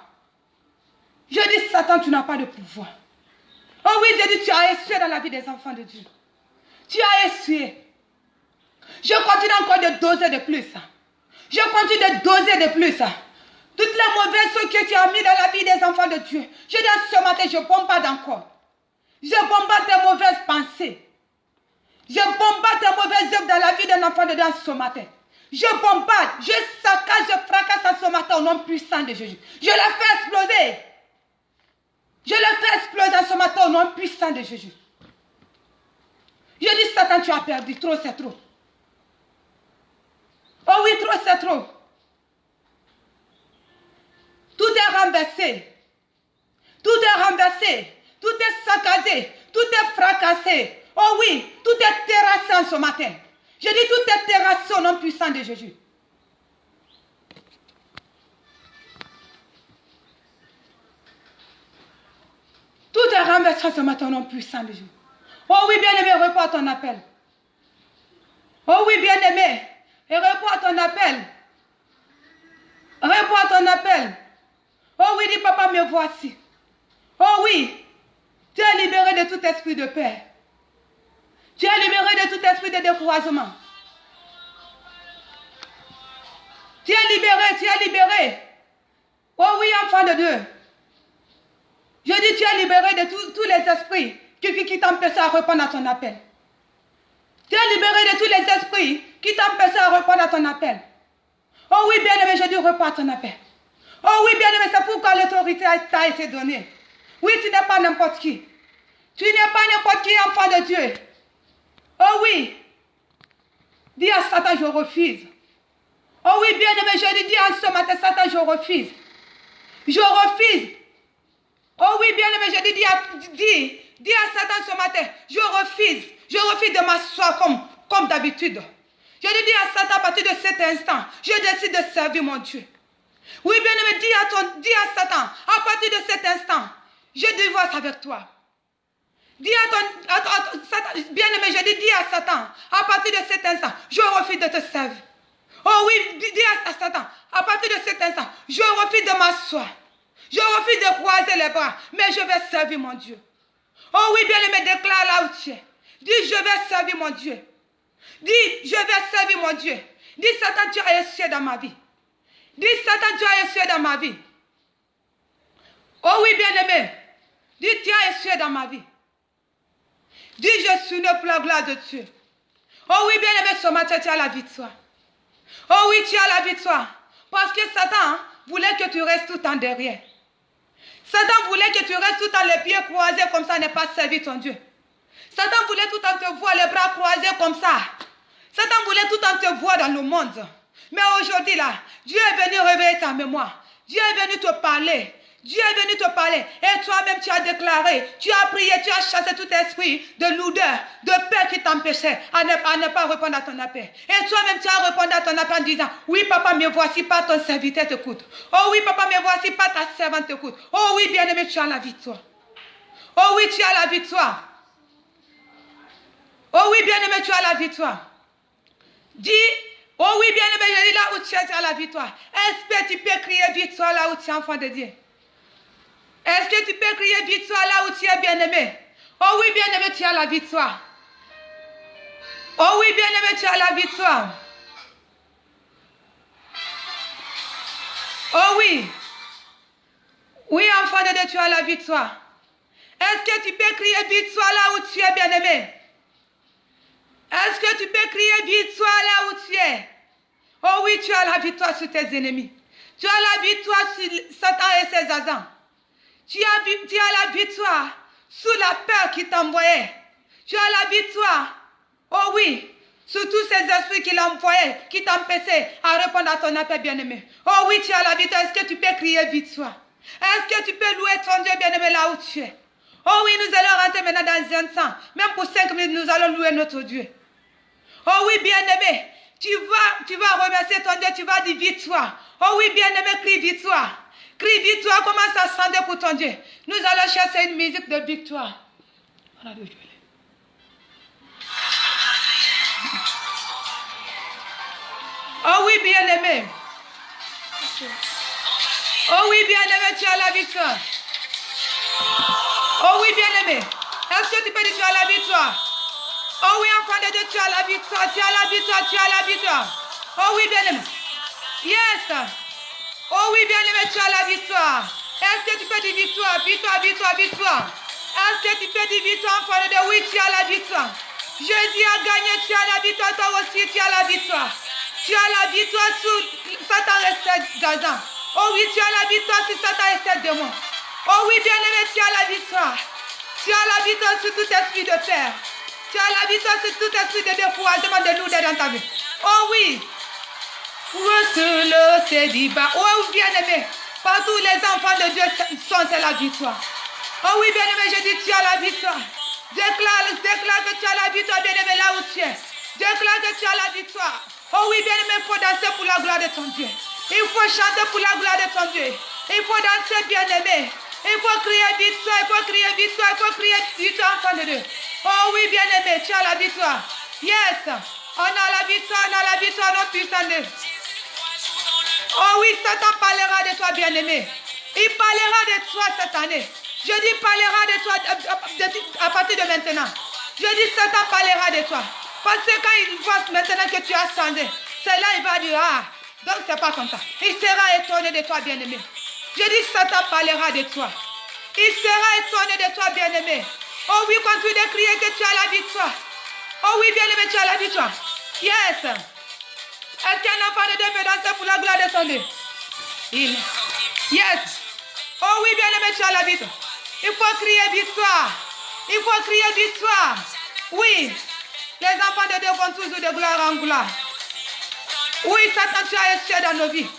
Speaker 2: Je dis, Satan, tu n'as pas de pouvoir. Oh oui, je dis, tu as essuyé dans la vie des enfants de Dieu. Tu as essuyé. Je continue encore de doser de plus. Je continue de doser de plus. Toutes les mauvaises choses que tu as mis dans la vie des enfants de Dieu. Je dis, ce matin, je bombarde encore. Je bombarde tes mauvaises pensées. Je bombarde tes mauvaises œuvres dans la vie d'un enfant de Dieu ce matin. Je bombarde, je saccage, je fracasse ce matin au nom puissant de Jésus. Je le fais exploser. Je le fais exploser ce matin au nom puissant de Jésus. Je dis, Satan, tu as perdu. Trop, c'est trop. Oh oui, trop, c'est trop. Tout est renversé. Tout est renversé. Tout est saccagé. Tout est fracassé. Oh oui, tout est terrassé ce matin. Je dis, tout est terrassé au nom puissant de Jésus. Tout est renversé ce matin au nom puissant de Jésus. Oh oui, bien-aimé, réponds à ton appel. Oh oui, bien-aimé, et réponds à ton appel. Réponds à ton appel. Oh oui, dis, papa, me voici. Oh oui, tu es libéré de tout esprit de paix. Tu es libéré de tout esprit de découragement. Tu es libéré, tu es libéré. Oh oui, enfant de Dieu. Je dis, tu es libéré de tous les esprits qui t'empêchent à répondre à ton appel. Tu es libéré de tous les esprits qui t'empêchent à répondre à ton appel. Oh oui, bien-aimé, je dis, réponds à ton appel. Oh oui, bien-aimé, c'est pourquoi l'autorité t'a été donnée. Oui, tu n'es pas n'importe qui. Tu n'es pas n'importe qui, enfant de Dieu. Oh oui. Dis à Satan, je refuse. Oh oui, bien-aimé, je dis à ce matin, Satan, je refuse. Je refuse. Oh oui, bien-aimé, je dis à Satan ce matin, je refuse. Je refuse de m'asseoir comme d'habitude. Je dis à Satan, à partir de cet instant, je décide de servir mon Dieu. Oui, bien-aimé, dis à Satan, à partir de cet instant, je divorce avec toi. Dis à Satan, bien-aimé, je dis à Satan, à partir de cet instant, je refuse de te servir. Oh oui, dis à Satan, à partir de cet instant, je refuse de m'asseoir. Je refuse de croiser les bras, mais je vais servir mon Dieu. Oh oui, bien-aimé, déclare là où tu es. Dis, je vais servir mon Dieu. Dis, je vais servir mon Dieu. Dis, Satan, tu as essuyé dans ma vie. Dis, Satan, tu as essuyé dans ma vie. Oh oui, bien-aimé. Dis, tu as essuyé dans ma vie. Dis, je suis né pour la gloire de Dieu. Oh oui, bien-aimé, ce matin, tu as la victoire. Oh oui, tu as la victoire. Parce que Satan voulait que tu restes tout en derrière. Satan voulait que tu restes tout en les pieds croisés comme ça, n'est pas servi ton Dieu. Satan voulait tout en te voir les bras croisés comme ça. Satan voulait tout en te voir dans le monde. Mais aujourd'hui là, Dieu est venu réveiller ta mémoire. Dieu est venu te parler. Dieu est venu te parler. Et toi-même, tu as déclaré, tu as prié, tu as chassé tout esprit de lourdeur, de peur qui t'empêchait à ne pas répondre à ton appel. Et toi-même, tu as répondu à ton appel en disant, oui, papa, me voici, pas ton serviteur t'écoute. Oh oui, papa, me voici, pas ta servante t'écoute. Oh oui, bien-aimé, tu as la victoire. Oh oui, tu as la victoire. Oh oui, bien-aimé, tu as la victoire. Dis, oh oui, bien-aimé, je dis là où tu as la victoire. Est-ce que tu peux crier victoire là où tu es enfant de Dieu? Est-ce que tu peux crier victoire là où tu es bien-aimé? Oh oui, bien-aimé, tu as la victoire. Oh oui, bien-aimé, tu as la victoire. Oh oui. Oui, enfant de Dieu, tu as la victoire. Est-ce que tu peux crier victoire là où tu es bien-aimé? Est-ce que tu peux crier victoire là où tu es? Oh oui, tu as la victoire sur tes ennemis. Tu as la victoire sur Satan et ses agents. Tu as la victoire sous la peur qui t'envoyait. Tu as la victoire, oh oui, sur tous ces esprits qui l'envoyaient, qui t'empêchaient à répondre à ton appel bien-aimé. Oh oui, tu as la victoire. Est-ce que tu peux crier victoire? Est-ce que tu peux louer ton Dieu bien-aimé là où tu es? Oh oui, nous allons rentrer maintenant dans un temps. Même pour 5 minutes, nous allons louer notre Dieu. Oh oui, bien-aimé, tu vas remercier ton Dieu, tu vas dire victoire. Oh oui, bien-aimé, crie victoire. Crie victoire, commence à chanter pour ton Dieu. Nous allons chercher une musique de victoire. Oh oui, bien-aimé. Oh oui, bien-aimé, tu as la victoire. Oh oui, bien-aimé. Est-ce que tu peux dire tu as la victoire? Oh oui, enfant de Dieu, tu as la victoire, tu as la victoire, tu as la victoire. Oh oui, bien-aimé. Yes. Oh oui, bien-aimé, tu as la victoire. Est-ce que tu peux dire victoire, victoire, victoire, victoire? Est-ce que tu peux dire victoire, enfant de Dieu? Oui, tu as la victoire. Jésus a gagné, tu as la victoire, toi aussi, tu as la victoire. Tu as la victoire sur Satan et ses agents. Oh oui, tu as la victoire sur Satan et ses démons. Oh oui, bien-aimé, tu as la victoire. Tu as la victoire sur tout esprit de peur. Tu as la victoire sur tout esprit de découragement, de lourdeur dans ta vie. Oh oui. Sur le sédiba. Oh bien-aimé. Partout les enfants de Dieu sont, c'est la victoire. Oh oui, bien-aimé, je dis tu as la victoire. Déclare que tu as la victoire, bien-aimé, là où tu es. Déclare que tu as la victoire. Oh oui, bien-aimé, il faut danser pour la gloire de ton Dieu. Il faut chanter pour la gloire de ton Dieu. Il faut danser, bien-aimé. Il faut crier victoire, il faut crier victoire, il faut crier victoire, enfant de Dieu. Oh oui, bien-aimé, tu as la victoire. Yes, on a la victoire, notre puissant Dieu. Oh oui, Satan parlera de toi, bien-aimé. Il parlera de toi cette année. Je dis, parlera de toi à partir de maintenant. Je dis, Satan parlera de toi. Parce que quand il voit maintenant que tu as changé, c'est là il va dire, ah, donc c'est pas comme ça. Il sera étonné de toi, bien-aimé. Je dis, Satan parlera de toi. Il sera étonné de toi, bien-aimé. Oh oui, continue de crier que tu as la victoire. Oh oui, bien-aimé, tu as la victoire. Yes. Est-ce qu'un enfant de Dieu peut danser pour la gloire de son Dieu? Yes. Oh oui, bien-aimé, tu as la victoire. Il faut crier victoire. Il faut crier victoire. Oui. Les enfants de Dieu vont toujours de gloire en gloire. Oui, Satan, tu as échoué dans nos vies.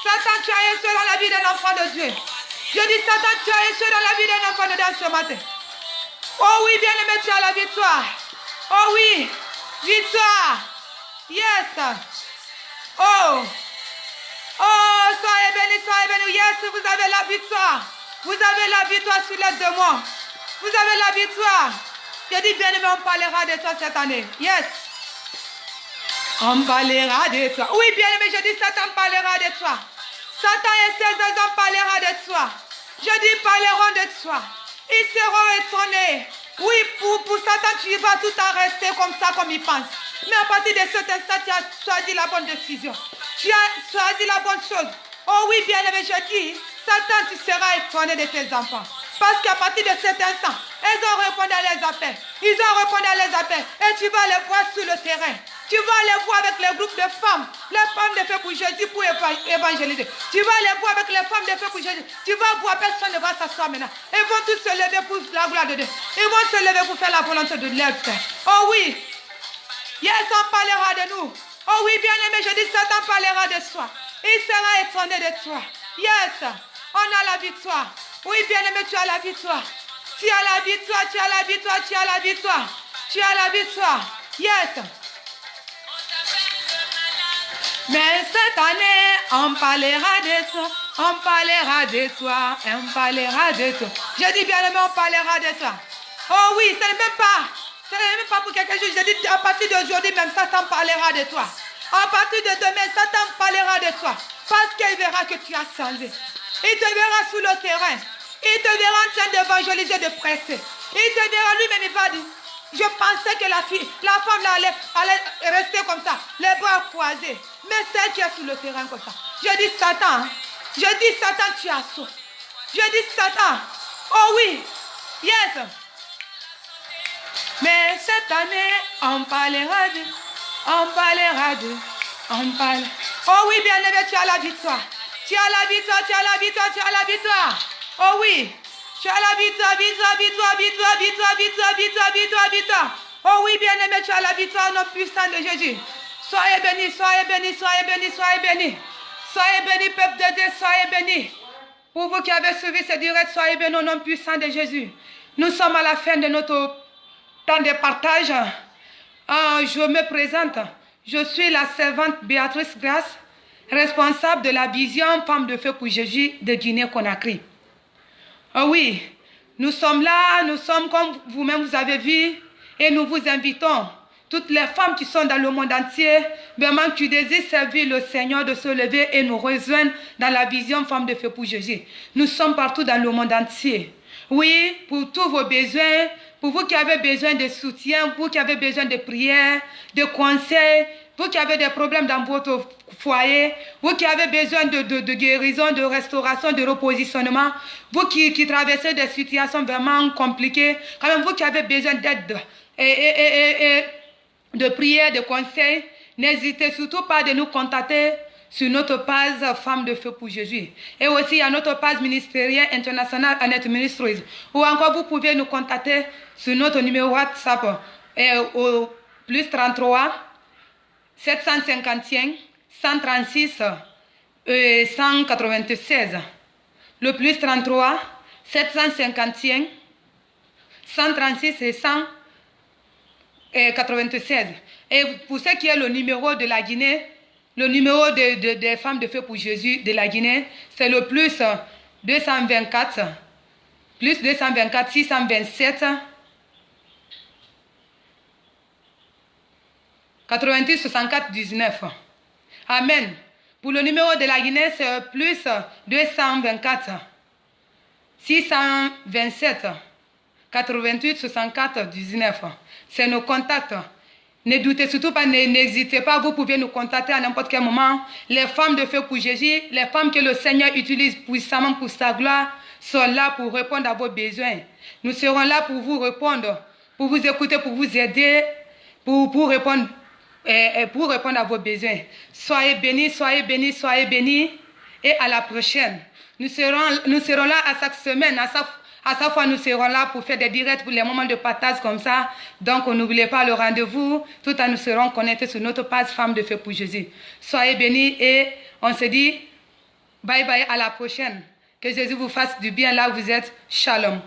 Speaker 2: Satan, tu as échoué dans la vie d'un enfant de Dieu. Je dis, Satan, tu as échoué dans la vie d'un enfant de Dieu ce matin. Oh oui, bien-aimé, tu as la victoire. Oh oui, victoire. Yes. Oh. Oh, soyez bénis, soyez bénis. Yes, vous avez la victoire. Vous avez la victoire sur les démons. Vous avez la victoire. Je dis, bien-aimé, on parlera de toi cette année. Yes. On parlera de toi. Oui, bien-aimé, je dis, Satan parlera de toi. Satan et ses agents parlera de toi. Je dis, parleront de toi. Ils seront étonnés. Oui, pour Satan, tu vas tout en rester comme ça, comme il pense. Mais à partir de cet instant, tu as choisi la bonne décision. Tu as choisi la bonne chose. Oh oui, bien-aimé, je dis, Satan, tu seras étonné de tes enfants. Parce qu'à partir de cet instant, ils ont répondu à les appels. Ils ont répondu à les appels. Et tu vas les voir sur le terrain. Tu vas les voir avec les groupes de femmes. Les femmes de feu pour Jésus pour évangéliser. Tu vas les voir avec les femmes de feu pour Jésus. Tu vas voir, personne ne va s'asseoir maintenant. Ils vont tous se lever pour la gloire de Dieu. Ils vont se lever pour faire la volonté de leur Père. Oh oui. Yes, on parlera de nous. Oh oui, bien-aimé, je dis, Satan parlera de toi. Il sera étonné de toi. Yes, on a la victoire. Oui, bien-aimé, tu as la victoire. Tu as la victoire, tu as la victoire, tu as la victoire. Tu as la victoire. Yes. Mais cette année, on parlera de toi. On parlera de toi. On parlera de toi. Je dis, bien-aimé, on parlera de toi. Oh oui, ce n'est même pas. Ce n'est même pas pour quelque chose. Je dis, à partir d'aujourd'hui, même Satan parlera de toi. À partir de demain, Satan parlera de toi. Parce qu'il verra que tu as changé. Il te verra sur le terrain. Il te verra en train d'évangéliser, de presser. Il te verra lui-même, il va dire, je pensais que la femme là allait rester comme ça, les bras croisés. Mais celle qui est sur le terrain comme ça. Je dis Satan, tu as saut. Je dis Satan, oh oui, yes. Mais cette année, on parlera de. Oh oui, bien-aimé, tu as la victoire. Tu as la victoire. Oh oui, tu as la victoire. Oh oui, bien-aimé, tu as la victoire au nom puissant de Jésus. Soyez bénis. Soyez bénis, peuple de Dieu, soyez bénis. Pour vous qui avez suivi ce direct, soyez bénis au nom puissant de Jésus. Nous sommes à la fin de notre temps de partage. Je me présente. Je suis la servante Béatrice Grace, responsable de la vision Femme de Feu pour Jésus de Guinée-Conakry. Oh oui, nous sommes là, nous sommes comme vous-même vous avez vu, et nous vous invitons, toutes les femmes qui sont dans le monde entier, vraiment qui désirent servir le Seigneur, de se lever et nous rejoindre dans la vision Femme de Feu pour Jésus. Nous sommes partout dans le monde entier. Oui, pour tous vos besoins, pour vous qui avez besoin de soutien, vous qui avez besoin de prières, de conseils, vous qui avez des problèmes dans votre foyer, vous qui avez besoin de guérison, de restauration, de repositionnement, vous qui traversez des situations vraiment compliquées, quand même vous qui avez besoin d'aide et de prières, de conseils, n'hésitez surtout pas de nous contacter sur notre page Femme de Feu pour Jésus. Et aussi à notre page ministérielle internationale Annette Ministries. Ou encore vous pouvez nous contacter sur notre numéro WhatsApp au plus 33 751 136 196. Le plus 33 751 136 et 196. Et pour ce qui est le numéro de la Guinée, le numéro des Femmes de Feu pour Jésus de la Guinée, c'est le plus 224 627 88 64 19. Amen. Pour le numéro de la Guinée, c'est plus 224 627 88 64 19. C'est nos contacts. Ne doutez surtout pas, n'hésitez pas, vous pouvez nous contacter à n'importe quel moment. Les femmes de Feu pour Jésus, les femmes que le Seigneur utilise puissamment pour sa gloire, sont là pour répondre à vos besoins. Nous serons là pour vous répondre, pour vous écouter, pour vous aider, pour répondre à vos besoins. Soyez bénis, et à la prochaine. Nous serons là à chaque semaine, à chaque fois nous serons là pour faire des directs pour les moments de partage comme ça. Donc n'oubliez pas le rendez-vous, tout en nous serons connectés sur notre page Femme de Feu pour Jésus. Soyez bénis et on se dit bye bye, à la prochaine. Que Jésus vous fasse du bien là où vous êtes. Shalom.